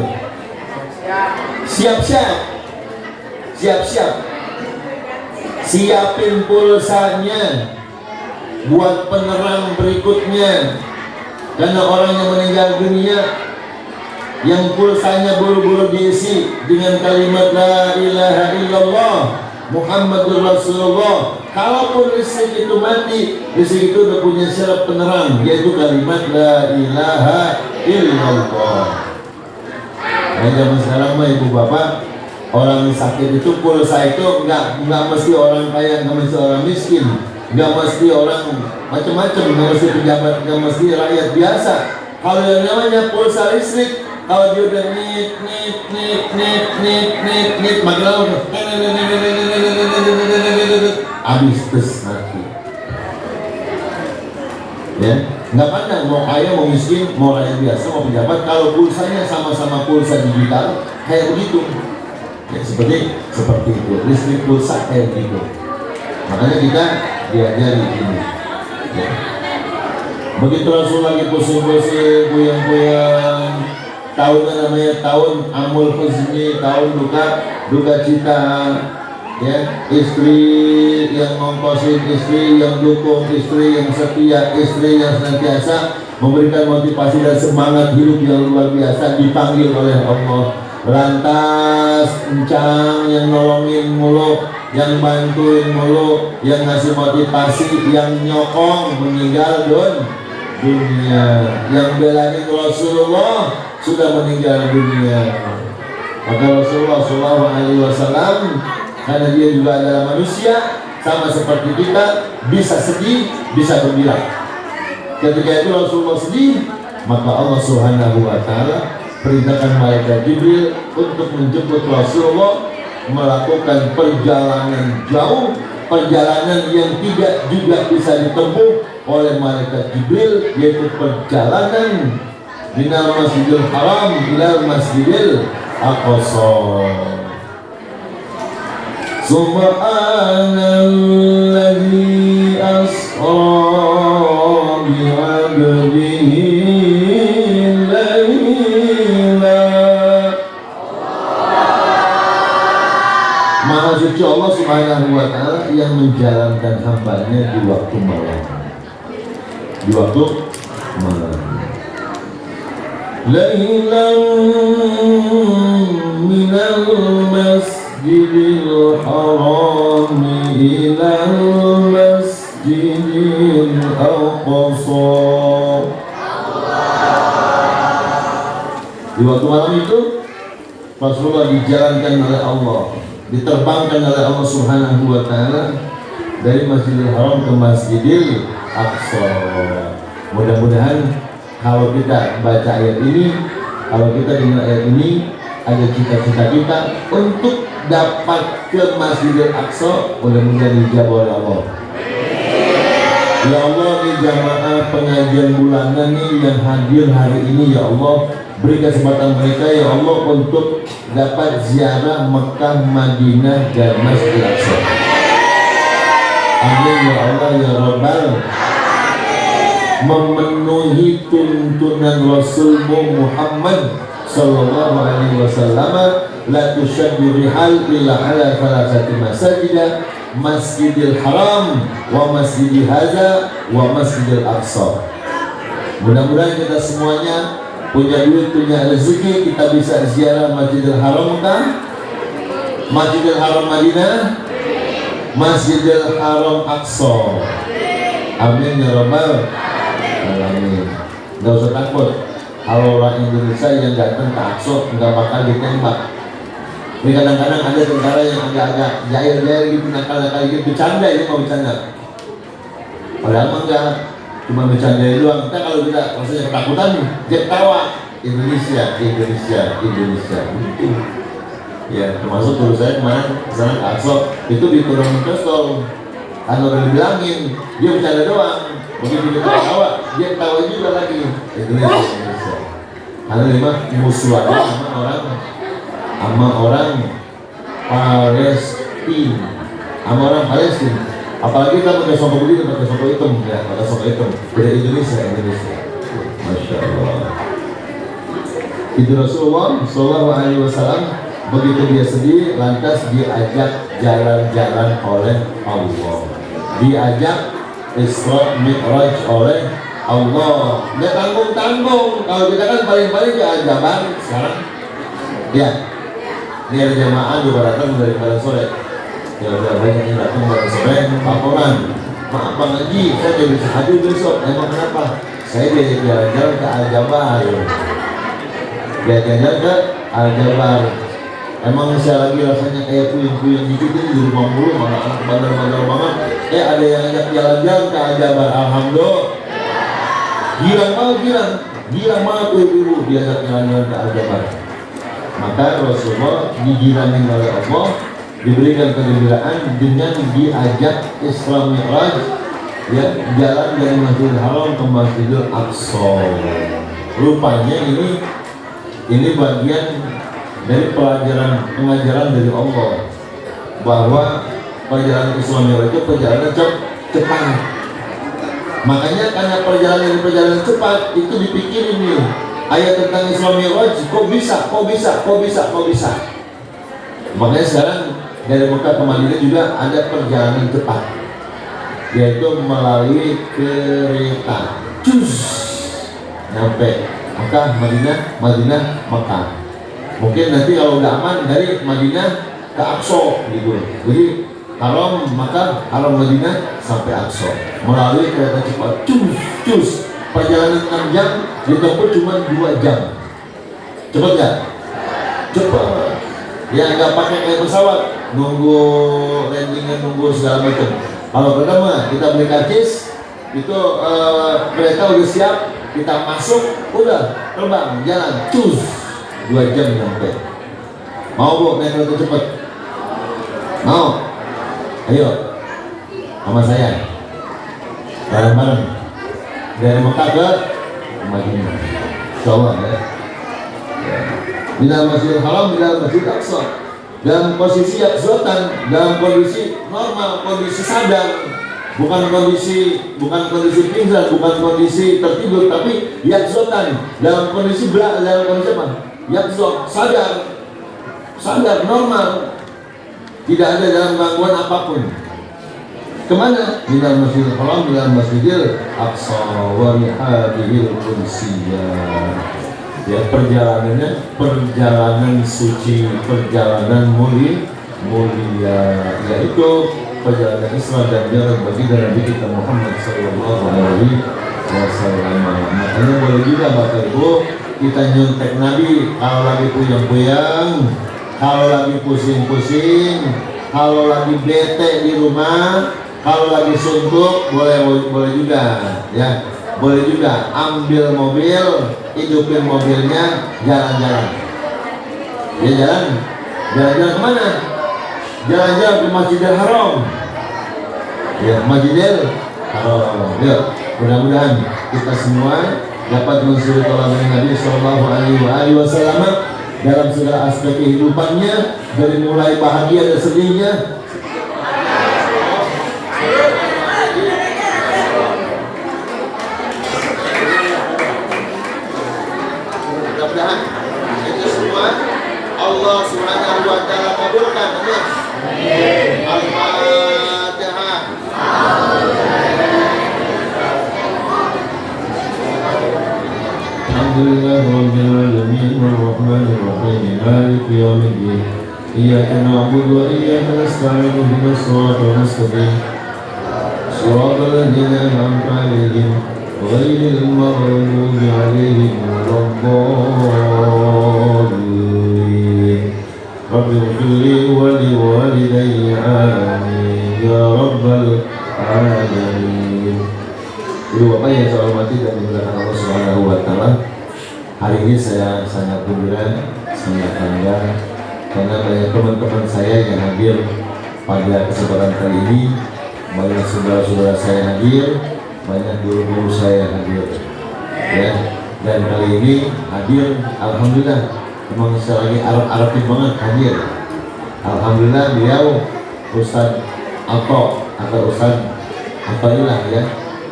Siap-siap. Siapin pulsanya buat penerang berikutnya. Karena orang yang meninggal dunia yang pulsanya buru-buru diisi dengan kalimat la ilaha illallah Muhammadur Rasulullah. Kalaupun listrik itu mati, listrik itu udah punya syarat penerang, yaitu kalimat la ilaha illallah. Nah, zaman sekarang mah ibu bapak, orang sakit itu pulsa itu nggak mesti orang kaya, nggak mesti orang miskin, nggak mesti orang macam-macam, nggak mesti pejabat, nggak mesti rakyat biasa. Kalau yang namanya pulsa listrik, kalau dia udah nit, makin lama habis terus mati. Ya, nggak pandang mau kaya, mau miskin, mau rakyat biasa, mau pejabat. Kalau pulsanya sama-sama pulsa digital, kayak begitu. Ya, seperti itu, listrik pulsa kayak gitu. Makanya kita diajari ini. Ya. Begitu Rasul lagi pusing-pusing, kuyang-kuyang, tahunnya namanya tahun amul huzni, tahun duka cita. Ya, istri yang ngongkosin, istri yang dukung, istri yang setia, istri yang senantiasa memberikan motivasi dan semangat hidup yang luar biasa, dipanggil oleh Allah. Lantas encang yang nolongin mulu, yang bantuin mulu, yang ngasih motivasi, yang nyokong meninggal dunia, yang belain Rasulullah sudah meninggal dunia. Maka Rasulullah SAW, karena dia juga adalah manusia sama seperti kita, bisa sedih, bisa gembira. Ketika itu Rasulullah sedih, maka Allah Subhanahu wa Ta'ala perintahkan malaikat Jibril untuk menjemput Rasulullah melakukan perjalanan jauh, perjalanan yang tidak juga bisa ditempuh oleh malaikat Jibril, yaitu perjalanan minal Masjidil Haram ila Masjidil Aqsa. Subhanalladzi asra bi'abdihi Maha suci Allah Subhanahu wa Ta'ala yang menjalankan hambanya di waktu malam. Di waktu malam. Lailan minal masjidil haram ilal masjidil aqsa. Di waktu malam itu Rasulullah dijalankan oleh Allah, diterbangkan oleh Allah Subhanahu wa Ta'ala dari Masjidil Haram ke Masjidil Aqsa. Mudah-mudahan kalau kita baca ayat ini, kalau kita dengar ayat ini, ada cita-cita kita untuk dapat ke Masjidil Aqsa, mudah-mudahan dijawab oleh Allah. Ya Allah, di jamaah pengajian bulanan ini yang hadir hari ini, ya Allah, beri kesempatan mereka ya Allah untuk dapat ziarah Mekah, Madinah, dan Masjidil Aqsa. Amin ya Allah ya Rabbal. Memenuhi tuntunan Rasulmu Muhammad sallallahu alaihi wasallam, la tusyaddu rihal illa ala thalathati masajid Masjidil Haram wa Masjidil Hadza wa Masjidil Aqsa. Mudah-mudahan kita semuanya punya duit, punya rezeki, kita bisa ziarah Masjidil Haram kan? Masjidil Haram Madinah, Masjidil Haram Aqsa. Amin ya rabbal alamin. Nggak usah takut kalau orang Indonesia yang datang ke Aqsa nggak bakal ditembak. Ini kadang-kadang ada tentara yang agak-agak jahil-jahil gitu, nakal-nakal gitu, bercanda, ini mau bercanda. Padahal mah enggak, cuma bercanda doang. Kita kalau kita rasanya ketakutan, dia ketawa. Indonesia gitu. Ya, termasuk dulu saya kemarin kesana ke Aqsa, itu diturunin pistol. Kan udah dibilangin, dia bercanda doang. Begitu kita ketawa, dia ketawa juga lagi. Indonesia. Karena lima musuh ada sama orang Palestina, apalagi kita pakai songkok begitu, pakai songkok hitam ya, pakai songkok hitam. Beda Indonesia, Masya Allah. Itu Rasulullah Shallallahu Alaihi Wasallam begitu dia sedih, lantas diajak jalan-jalan oleh Allah, diajak Isra Mi'raj oleh Allah. Dia tanggung-tanggung. Kalau kita kan paling-paling diajaban sekarang. Ya. Ini ada jamaah juga datang dari pada sore. Ya udah banyak yang datang pada sore. Laporan, Pak Haji, saya jadi haji besok. Emang kenapa? Saya diajak jalan-jalan ke Al-Jabar. Jalan-jalan ke Al-Jabar. Emang saya lagi rasanya kayak puyeng-puyeng dikit ini di rumah mulu, malah anak bandar-bandar banget. Ada yang ajak jalan-jalan ke Al-Jabar. Alhamdulillah. Girang banget tuh ibu diajak jalan-jalan ke Al-Jabar. Maka Rasulullah digiramin oleh Allah, diberikan kegembiraan dengan diajak Isra Mi'raj, ya, jalan dari Masjidil Haram ke Masjidil Aqsa. Rupanya ini bagian dari pengajaran dari Allah bahwa perjalanan Isra Mi'raj itu perjalanan cepat. Makanya karena perjalanan cepat itu dipikirin nih. Ayat tentang Isra Mi'raj, kok bisa. Makanya sekarang dari Mekah ke Madinah juga ada perjalanan cepat, yaitu melalui kereta. Nyampe Mekah, Madinah, Mekah. Mungkin nanti kalau udah aman dari Madinah ke Aqsa gitu. Jadi Haram Mekah, Haram Madinah sampai Aqsa melalui kereta cepat. Perjalanan 6 jam ditempuh cuma 2 jam. Cepet gak? Cepet. Ya nggak pakai kayak pesawat, nunggu landingnya, nunggu segala macam. Kalau pertama kita beli karcis, itu kereta udah siap, kita masuk, udah terbang, jalan, 2 jam sampai. Mau bu naik kereta cepet? Mau? Ayo, sama saya, bareng-bareng. Dari Mekah ke Madinah, insyaallah ya. Di dalam Masjidil Haram, di dalam Masjid Aqsa, dalam posisi yakzotan, dalam kondisi normal, kondisi sadar, bukan kondisi pingsan, bukan kondisi tertidur, tapi yakzotan, dalam kondisi apa? Yakzot, sadar, normal, tidak ada dalam gangguan apapun. Kemana? Di dalam Masjidil Haram, di dalam Masjidil Aqsa wa rihadihil qudsiyah. Ya, perjalanan suci, perjalanan mulia, yaitu perjalanan Isra dan Mi'raj bagi Nabi kita Muhammad sallallahu alaihi wasallam. Makanya boleh juga Bapak Ibu kita nyontek Nabi kalau lagi puyeng-puyeng, kalau lagi pusing-pusing, kalau lagi bete di rumah, kalau lagi suntuk, boleh juga ya. Boleh juga ambil mobil, hidupin mobilnya, jalan-jalan. Ya jalan-jalan kemana? Jalan-jalan ke Masjidil Haram. Ya, Masjidil Haram. Yuk, mudah-mudahan kita semua dapat mensuri teladan Nabi Sallallahu Alaihi Wasallam dalam segala aspek kehidupannya, dari mulai bahagia dan sedihnya. Mudah-mudahan itu semua Allah Subhanahu wa taala kabulkan. Amin. لله رب العالمين الرحمن الرحيم مالك يوم الدين إياك نعبد وإياك نستعين اهدنا الصراط المستقيم صراط الذين أنعمت عليهم غير المغضوب عليهم ولا الضالين رب اغفر لي ولوالدي آمين يا رب العالمين. Ibu Bapak yang saya hormati dan dimuliakan Allah Subhanahu wa Ta'ala, hari ini saya sangat gembira, sangat bangga karena banyak teman-teman saya yang hadir pada kesempatan kali ini, banyak saudara-saudara saya hadir, banyak guru-guru saya hadir, ya. Dan kali ini hadir, alhamdulillah, memang sekali lagi Arab-Arabin banget hadir. Alhamdulillah beliau Ustadz Alto atau Ustadz Altoilah ya.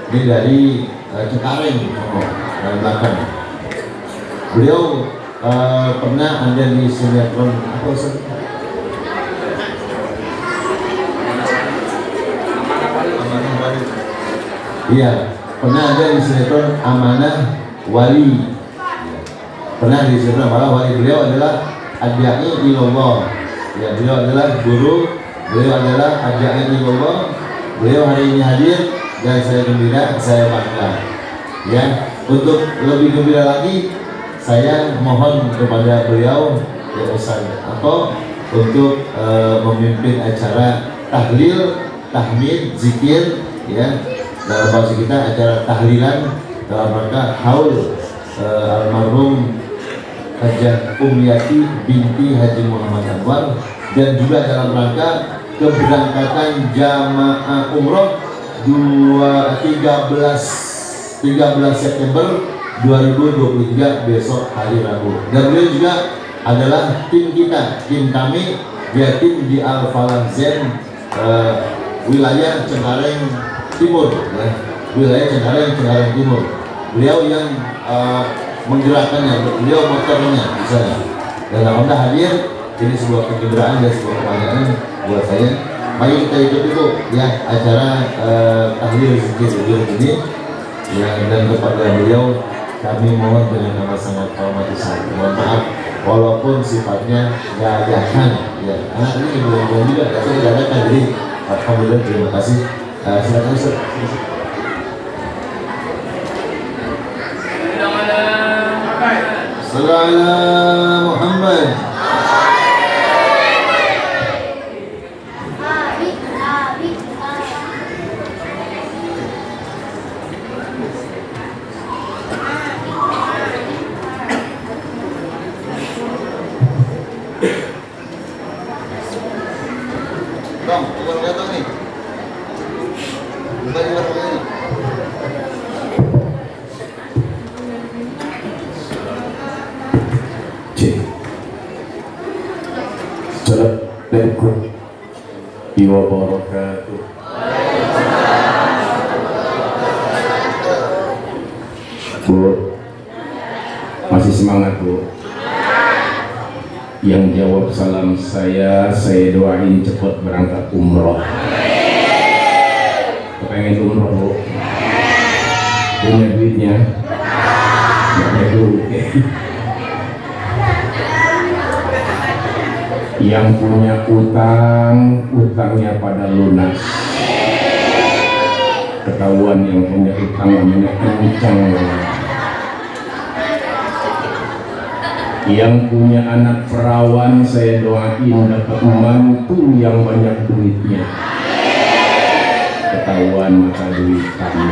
Ini dari Cengkareng, dari belakang. Beliau pernah ada di sinetron apa Ustaz? Iya, pernah ada di sinetron Amanah Wali. Pernah di sinetron Amanah Wali. Beliau adalah Ad-Da'i ilallah. Ya, beliau adalah guru. Beliau adalah Ad-Da'i ilallah. Beliau hari ini hadir. Dan saya gembira, saya bangga. Ya, untuk lebih gembira lagi, saya mohon kepada beliau, ya Ustaz atau untuk memimpin acara tahlil, tahmid, zikir, ya dalam bahasa kita acara tahlilan dalam rangka haul almarhum Hajjah Umyati binti Haji Muhammad Anwar, dan juga dalam rangka keberangkatan jamaah umroh 13 September 2023 besok hari Rabu. Dan beliau juga adalah tim kita, tim kami, dia tim di Al-Falah Zen wilayah Cengkareng Timur, ya. Wilayah Cengkareng Timur. Beliau yang menggerakkannya, beliau motornya di sana. Dan alhamdulillah hadir, ini sebuah kegembiraan dan sebuah kebanggaan buat saya. Mari kita ikut itu ya acara tahlil zikir ini ya, dan kepada beliau kami mohon dengan nama sangat hormat saya mohon maaf walaupun sifatnya dadakan ya, anak ini belum juga saya dadakan, jadi alhamdulillah terima kasih. Silakan Ustaz. Sallallahu Muhammad. Assalamualaikum wabarakatuh. Bu, masih semangat Bu? Yang jawab salam saya doain cepat berangkat umroh. Kepengen umroh Bu? Punya duitnya? Gak ada duit. Yang punya utang, utangnya pada lunas. Ketahuan yang punya utang namanya kencang. Yang punya anak perawan saya doain dapat membantu yang banyak duitnya. Ketahuan maka duitannya.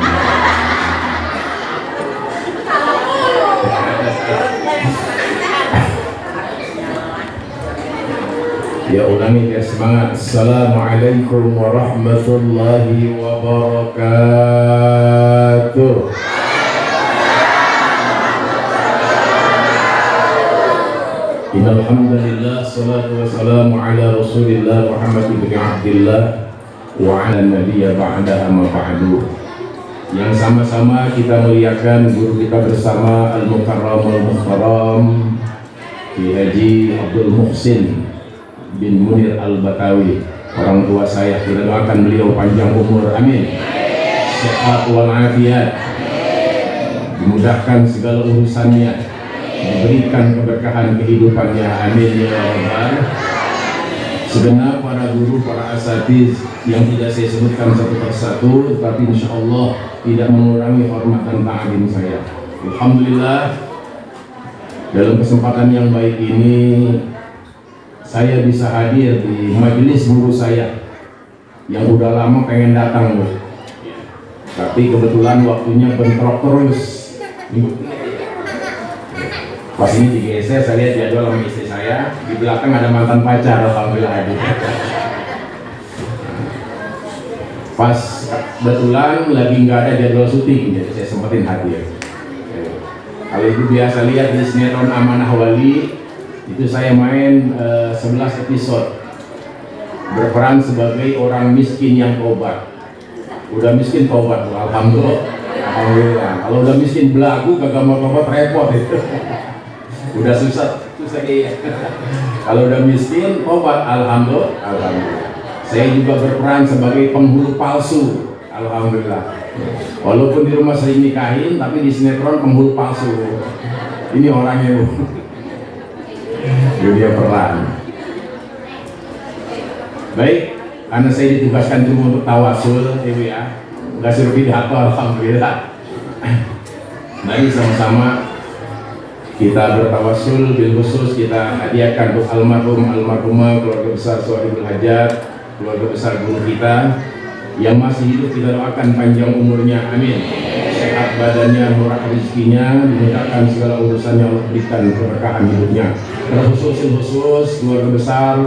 Ya ulangi ya semangat. Assalamualaikum warahmatullahi wabarakatuh. Innalhamdulillah salatu wassalamu ala rasulillah Muhammad ibn Abdillah wa ala nabiyya ba'da amma ba'du. Yang sama-sama kita muliakan guru kita bersama Al-Mukarram Al-Mukhtaram Ki Haji Abdul Muhsin bin Munir Al-Batawi, orang tua saya. Kita doakan beliau panjang umur, amin, sehat walafiat, dimudahkan segala urusannya, berikan keberkahan kehidupannya, amin ya rabbal. Segenap para guru, para asatiz yang tidak saya sebutkan satu persatu, tetapi insya Allah tidak mengurangi hormat dan ta'zim saya. Alhamdulillah, dalam kesempatan yang baik ini saya bisa hadir di majelis guru saya yang udah lama pengen datang loh. Tapi kebetulan waktunya bentrok terus. Pas ini digeser, saya lihat jadwal sama istri saya, di belakang ada mantan pacar, alhamdulillah hadir. Pas kebetulan lagi nggak ada jadwal syuting, jadi saya sempetin hadir. Kalau ibu biasa lihat di sinetron Amanah Wali, itu saya main 11 episode, berperan sebagai orang miskin yang tobat. Udah miskin tobat, alhamdulillah. Alhamdulillah. Kalau udah miskin belagu, kagak mau tobat repot itu. Udah susah kayak. Kalau udah miskin tobat, alhamdulillah. Saya juga berperan sebagai penghulu palsu, alhamdulillah. Walaupun di rumah sering nikahin, tapi di sinetron penghulu palsu. Ini orangnya, dunia peran. Baik, karena saya ditugaskan cuma untuk tawasul, ibu ya, nggak suruh pidato, alhamdulillah. Mari sama-sama kita bertawasul, bil khusus kita hadiahkan untuk almarhumah keluarga besar Sohibul Hajat, keluarga besar guru kita yang masih hidup, kita doakan panjang umurnya, amin. Sehat badannya, murah rezekinya, dimudahkan segala urusannya, Allah berikan keberkahan hidupnya. Terkhusus keluarga besar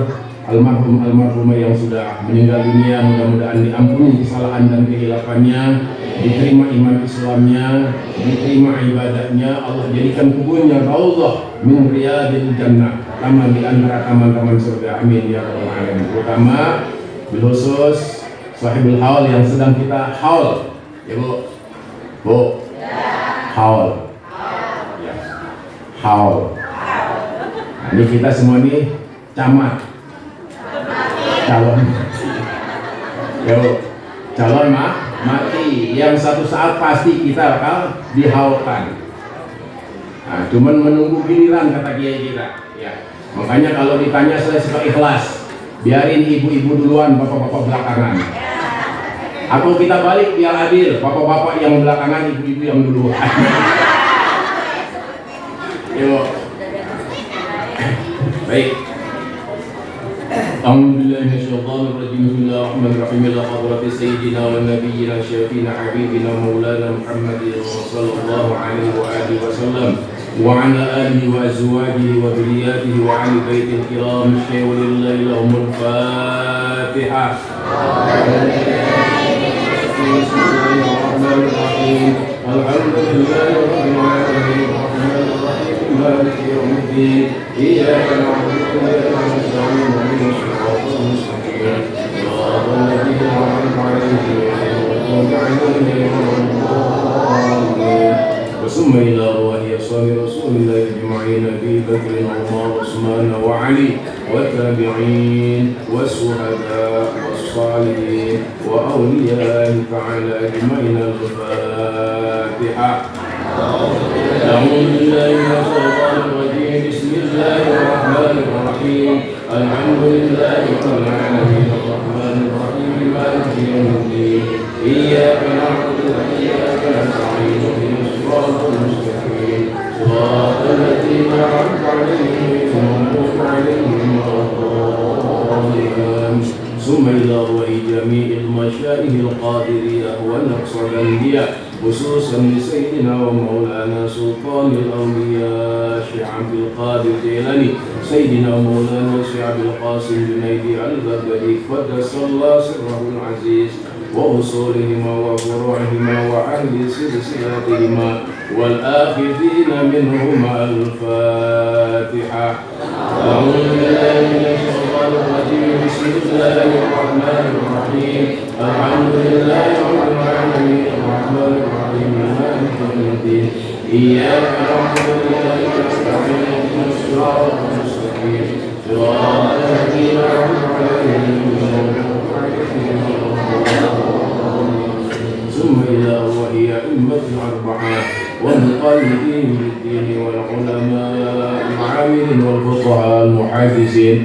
almarhumah yang sudah meninggal dunia, mudah-mudahan diampuni kesalahan dan kehilafannya, diterima iman Islamnya, diterima ibadahnya, Allah jadikan kuburnya raudhah min riyadil jannah, taman di antara taman-taman surga, amin ya rabbal alamin. Terutama bil khusus sahibul haul yang sedang kita haul, ya bu, haul, ya, haul. Nah, ini kita semua nih camat, calon, calon mati yang satu saat pasti kita bakal dihaulkan. Nah, cuman menunggu giliran kata kiai kita. Ya, makanya kalau ditanya saya suka ikhlas, biarin ibu-ibu duluan, bapak-bapak belakangan. Atau kita balik biar adil, bapak-bapak yang belakangan, ibu-ibu yang duluan. Yo, baik. Alhamdulillah, bismillahirrahmanirrahim. Ila hadrati sayyidina wa nabiyyina syafiina habibina maulana Muhammadin sallallahu alaihi wa alihi wasallam wa ala alihi wa azwajihi wa dhurriyyatihi wa ahli baitil kiram syawlillahi lahumul Fatihah. Bismillahirrahmanirrahim. Alhamdulillahi rabbil alamin arrahmanir rahim maliki yaumiddin iyyaka na'budu wa iyyaka nasta'in ihdinas siratal mustaqim siratal ladzina an'amta 'alaihim ghairil maghdubi 'alaihim. وثم إلى أرواح أصحاب رسول الله أجمعين أبي بكر وعمر وعثمان وعلي والتابعين والشهداء والصالحين وأولياء تعالى أجمعين. الفاتحة. أعوذ بالله من الشيطان الرجيم. بسم الله الرحمن الرحيم. الحمد لله رب العالمين الرحمن الرحيم مالك يوم الدين إياك نعبد وإياك نستعين اهدنا الصراط المستقيم صراط الذين أنعمت عليهم غير المغضوب عليهم ولا الضالين. ثم إلى أرواح جميع المشايخ القادرية والنقشبندية خصوصا لسيدنا ومولانا سلطان الأولياء شيخ عبد القادر الجيلاني سيدنا ومولانا شيخ عبد القاسم جنيدي البغدادي قدس الله سره العزيز وأصولهما وفروعهما وأهل سلسلتهما والآخذين منهما. الفاتحة. أعوذ بالله من الشيطان الرجيم. بسم الله الرحمن الرحيم. الحمد لله رب العالمين الرحمن الرحيم مالك يوم الدين إياك نعبد وإياك نستعين اهدنا الصراط المستقيم صراط الذين أنعمت عليهم غير المغضوب عليهم ولا الضالين. ثم إلى أرواح أئمة الأربعة والمقلدين بالدين والعلماء العاملين والفقهاء المحدثين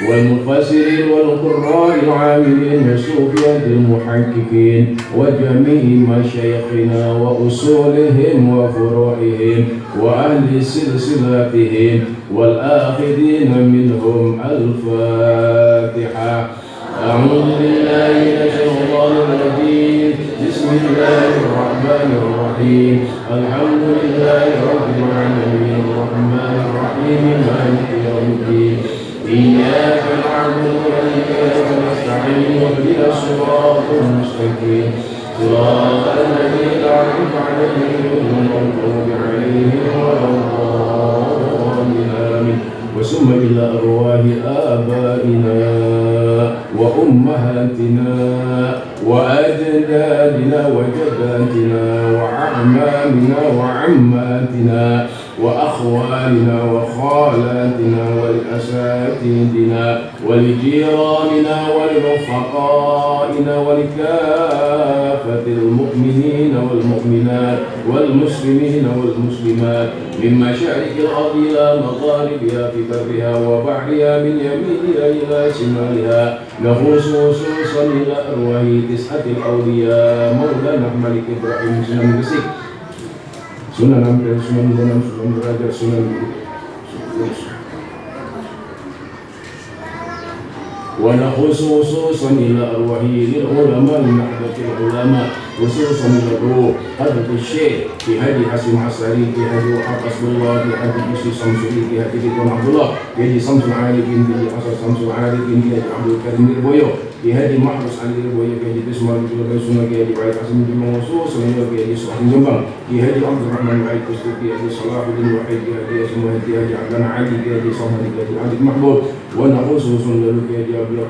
والمفسرين والقراء العاملين والصوفية المحققين وجميع مشايخنا وأصولهم وفروعهم وأهل سلسلتهم والآخذين منهم الفاتحة. أعوذ بالله من الشيطان الرجيم. بسم الله الرحمن الرحيم. الحمد لله رب العالمين الرحمن الرحيم مالك يوم الدين. إياك نعبد وإياك نستعين اهدنا الصراط المستقيم صراط الذين أنعمت عليهم غير المغضوب عليهم ولا الضالين آمين. وسم إلى أرواح آبائنا وأمهاتنا وأجدادنا وجداتنا وأعمامنا وعماتنا وأخوالنا وخالاتنا ولأساتذتنا ولجيراننا ولرفقائنا ولكافة المؤمنين والمؤمنات والمسلمين والمسلمات من مشارق الأرض إلى مغاربها في برها وبحرها من يمينها إلى شمالها نخص خصوصا إلى أرواح 9 الأولياء مولانا الملك إبراهيم سنن Gresik, Sunan Ampel, Sunan Bonang, Sunan Derajat, Sunan ونخص خصوصا إلى أرواح العلماء نحبة العلماء خصوصا إلى الروح حضرة الشيخ في هدي حسن عساري في هدي وحفظ الله في هدي بشي صمسوري في هدي بن عبد الله في هدي صمس العارفين في هدي حسن صمس العارفين في هدي عبد الكريم البويو في هدي محرس علي البويو في هدي بسمة في هدي سنة في هدي بعيد حسن بن منصور في هدي صلاح جنبان في هدي عبد الرحمن بعيد كسر في هدي صلاح بن وحيد في هدي اسمه في هدي عبدان علي في هدي صهر في هدي عبد محمود ونخص خصوصا في هدي عبد الله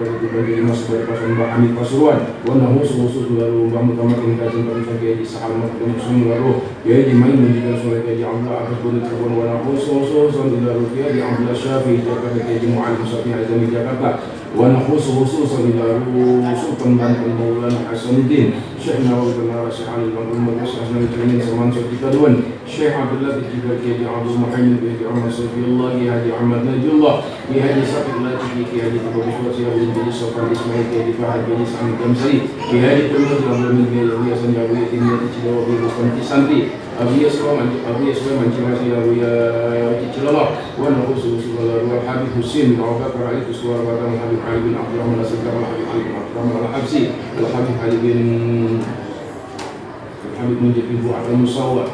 في مصر Pasan Bahami Pasuruan Wanahu khusus lalu Mbah Mutamakin Kajian Padusan Kiai Sahal Mahkamah Muslim lalu Kiai Maimun di Rasulullah Kiai Abdullah Abbas bin Karbon Wanahu khusus lalu Kiai Abdullah Syafi'i Jakarta Kiai Mu'alim Syafi'i Azami Jakarta Wanahu khusus lalu Sultan Banten Maulana Hasanuddin Syekh Nawawi bin Syekh Ali bin Muhammad Hasan bin Salman Syekh Kadwan Syekh Abdullah bin Kiai Abdul Muhammad bin Ahmad Safiyullah Kiai Ahmad Najullah Kiai Safiyullah Kiai Abu Bakar Syekh Sofan Ismail Kiai Fahad Kiai Sami Kamsari Kiai Terus Abdul Kiai Yasin Abu Yatim Cilawa Abu Santi Santi Abu Yaswa Mancimasi Abu Cilawa Wan Khusus Wal Habib Husin bin Abubakar Ali Kuswar Batam Habib Ali bin Abdurrahman Asad-Kamal Habib Ali bin Abdurrahman Al-Habsi Habib Ali bin Habib Mujib bin Abdul Musawwar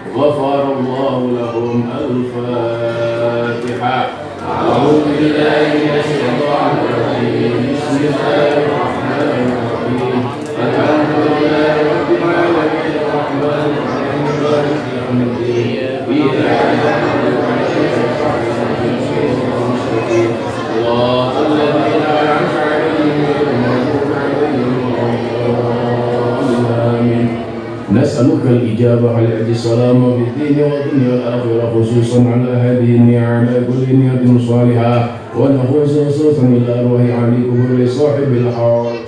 غفر الله لهم الفاتحة. أعوذ بالله من الشيطان الرجيم. بسم الله الرحمن الرحيم. الحمد لله رب العالمين الرحمن الرحيم مالك يوم الدين. إياك نعبد وإياك نستعين صراط الذين أنعمت عليهم غير المغضوب عليهم ولا الضالين. نسألك الإجابة على السلام بالدين والدنيا والآخرة خصوصا على هذه النعم كل نية صالحة ونخص خصوصا إلى أرواح عليكم لصاحب الحق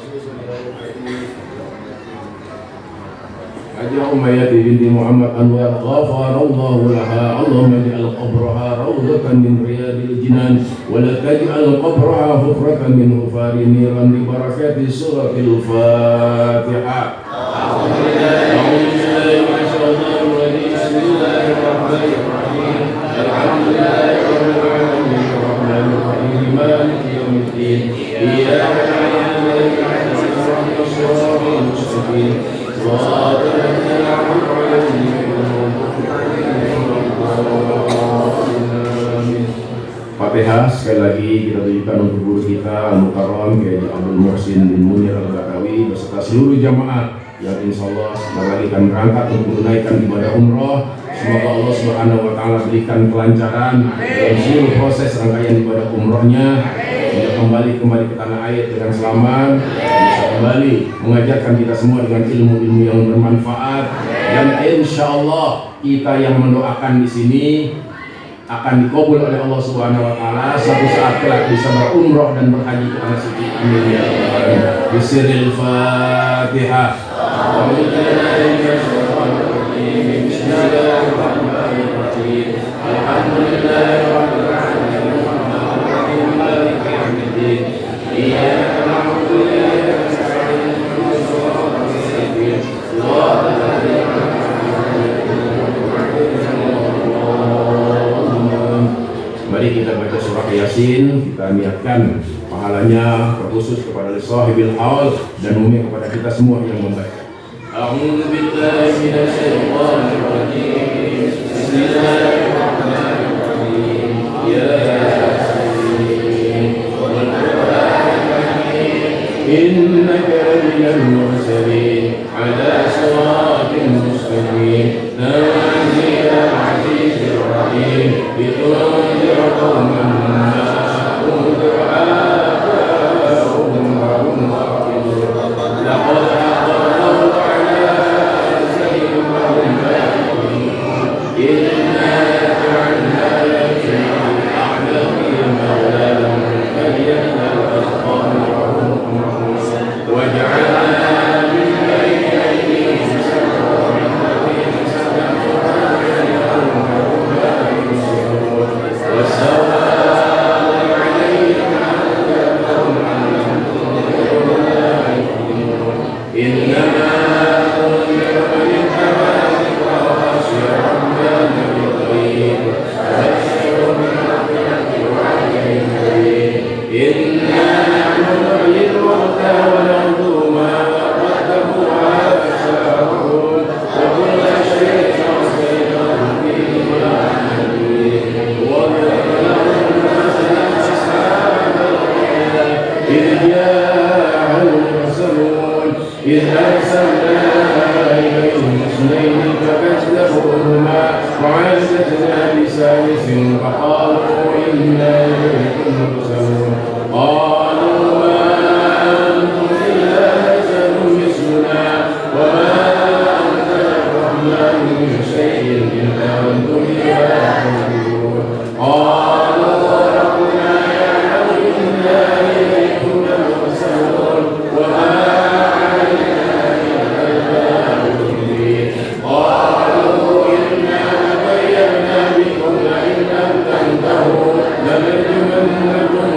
حاجة أمية بنت محمد أنوار غفر الله لها. اللهم اجعل قبرها روضة من رياض الجنان ولا تجعل قبرها حفرة من حفار النيران ببركات سورة الفاتحة. أعوذ بالله من الشيطان الرجيم. بسم الله الرحمن الرحيم. الحمد لله رب العالمين الرحمن الرحيم مالك يوم الدين. إياك نعبد وإياك نستعين صراط المستقيم صراط الذين أنعمت عليهم غير المغضوب عليهم ولا الضالين. Fatihah sekali lagi kita tujukan untuk guru kita Al-Mukarram Kiai Abdul Muhsin bin Munir Al-Bakawi beserta seluruh jamaah yang insya Allah sebentar lagi akan berangkat untuk menunaikan ibadah umroh. Semoga Allah Subhanahu Wa Taala berikan kelancaran dalam seluruh proses rangkaian ibadah umrohnya, bisa kembali ke tanah air dengan selamat, bisa kembali mengajarkan kita semua dengan ilmu-ilmu yang bermanfaat, dan insya Allah kita yang mendoakan di sini akan dikabul oleh Allah Subhanahu Wa Taala. Suatu saat kelak bisa berumroh dan berhaji ke tanah suci. Amin ya rabbal alamin. Bismillahirrahmanirrahim. Bismillahirrahmanirrahim. Alhamdulillahirabbil alamin. Arrahmanirrahim. Maliki yaumiddin. Iyyaka na'budu wa iyyaka nasta'in. Ihdinas siratal mustaqim. Siratal ladzina Mari kita baca surah Yasin, kita niatkan pahalanya terkhusus kepada sahibil haul dan umumnya kepada kita semua yang membaca. A'udzu billahi minasyaitonir rajim. Bismillahirrahmanirrahim. Ya Yasin wal Qur'anil Hakim innaka laminal mursalin ala siratin mustaqim. Tanzilal azizir rahim. لتنذر قوما ما أنذر آباؤهم وهم غافلون لقد حق القول على أكثرهم وهم لا يؤمنون إنا جعلنا في أعناقهم أغلالا فهي الأذقان وهم مقمحون وجعلنا من بين أيديهم سدا ومن خلفهم سدا وسواء عليهم أنذرتهم أم لم تنذرهم لا يؤمنون إنما تنذر من اتبع الذكر وخشي الرحمن بالغيب فبشره بمغفرة وأجر كريم إنا نحن نحيي الموتى ونكتب ما قدموا وآثارهم وكل شيء أحصيناه في إمام مبين إذ جاء المرسلون إذ أرسلنا إليهم اثنين فكذبوهما وعززنا بثالث فقالوا إنا إليكم مرسلون قالوا ما أنتم إلا بشر مثلنا وما أنزل الرحمن من شيء إلا أنتم إياه تعبدون قالوا ربنا يعلم إنا إليكم لمرسلون وما علينا إلا البلاغ المبين قالوا إنا تبينا بكم لئن لم تنتهوا لنرجمنكم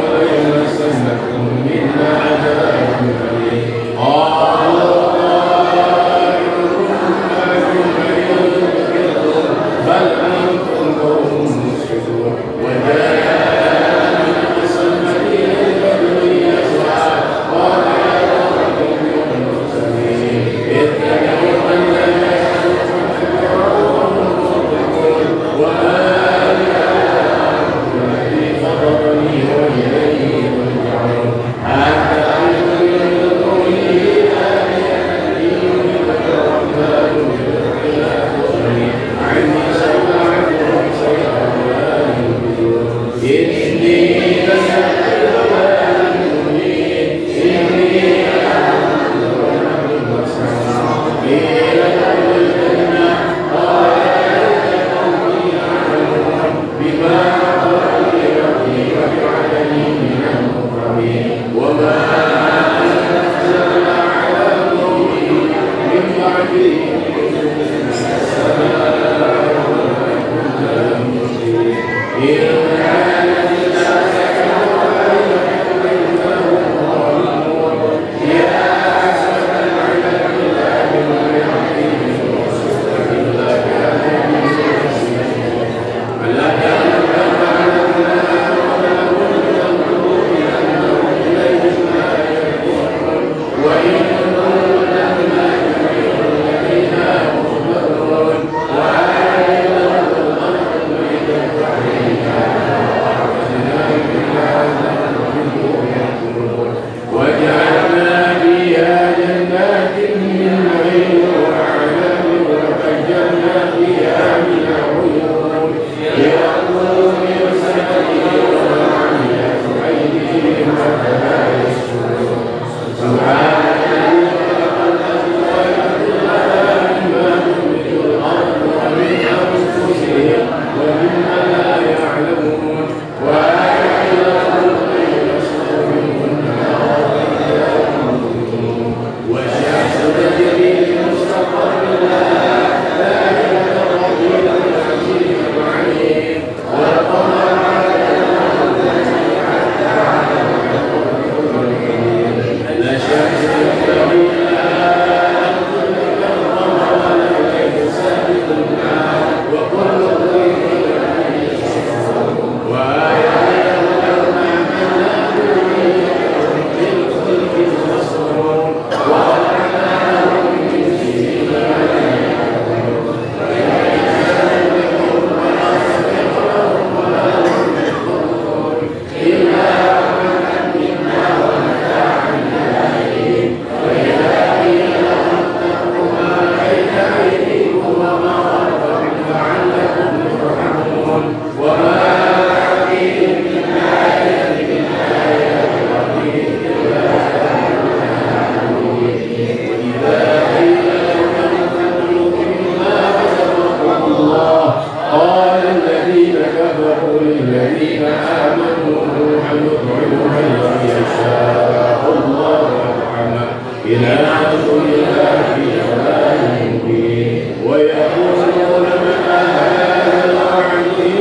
الذين آمنوا أن يطعموا من لا يشاء الله أطعمه إن أنتم إلا في ضلال مبين ويقولون متى هذا الوعد إن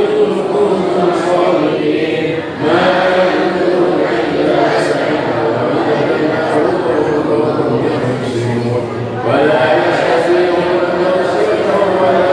كنتم صادقين ما ينظرون إلا سعيدا وهم يحسنون ولا يستطيعون توصيلا ولا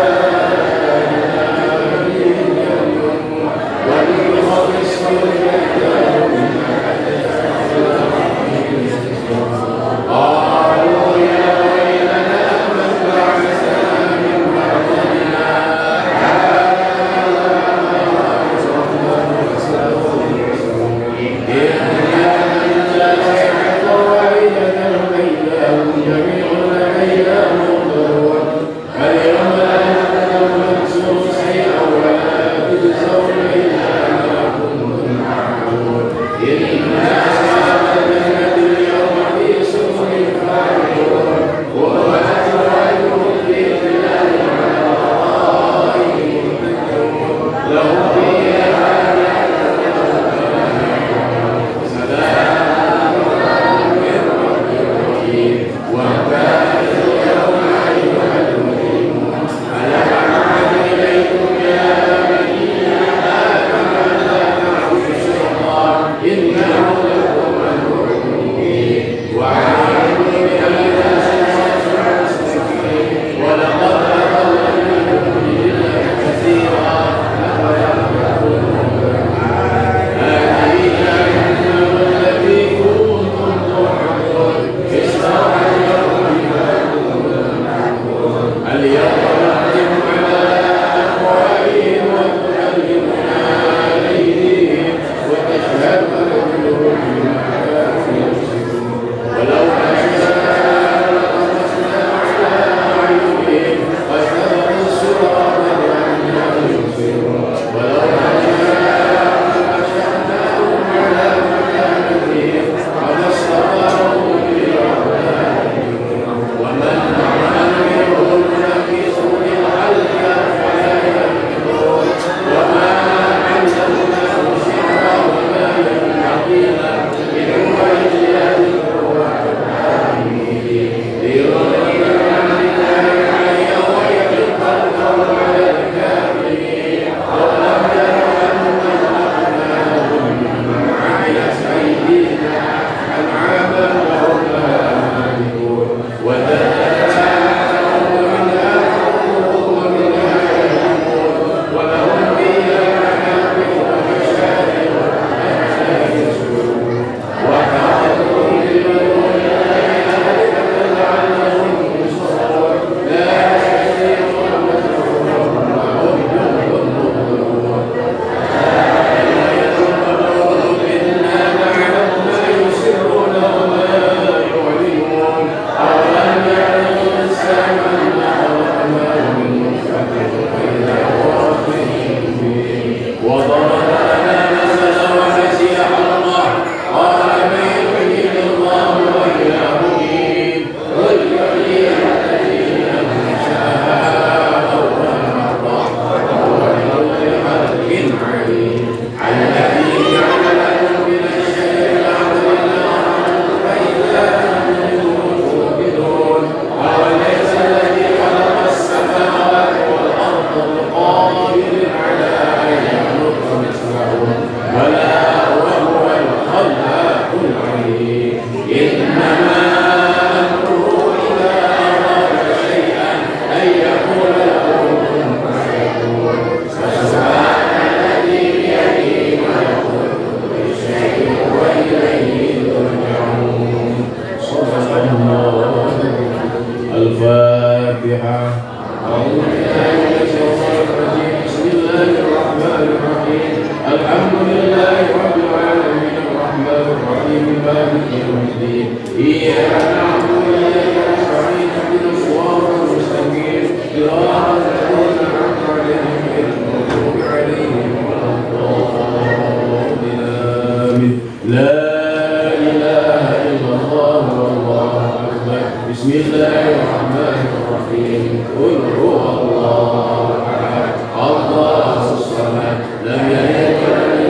Bismillahirrahmanirrahim. Qul huwallahu ahad. Allahus samad. Lam yalid wa lam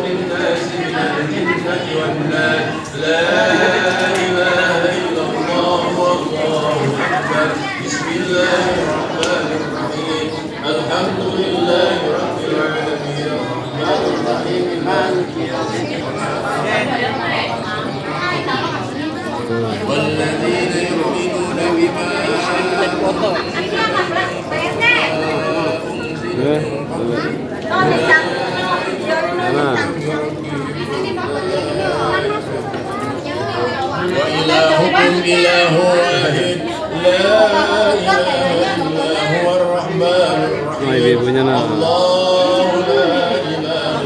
للناس من الجنة والناس لا إله إلا الله والله أكبر بسم الله الرحمن الرحيم الحمد لله رب العالمين الرحمن الرحيم مالك يوم الدين والذين يؤمنون بما وإلهكم إله واحد لا إله إلا هو الرحمن الرحيم الله لا إله إلا هو.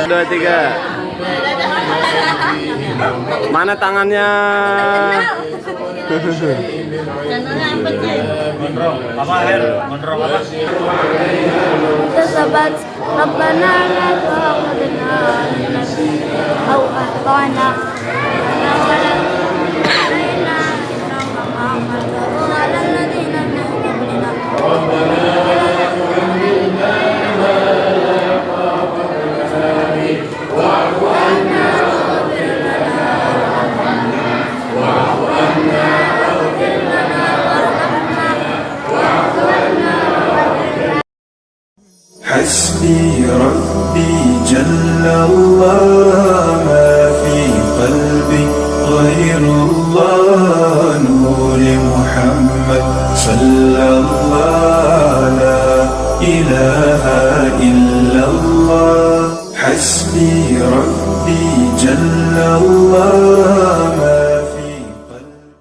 2, 3. Mana tangannya? Sahabat Rabbana la tu'akhidna aw akhtana حسبي ربي جل الله ما في قلبي غير الله نور محمد صلى الله لا إله إلا الله حسبي ربي جل الله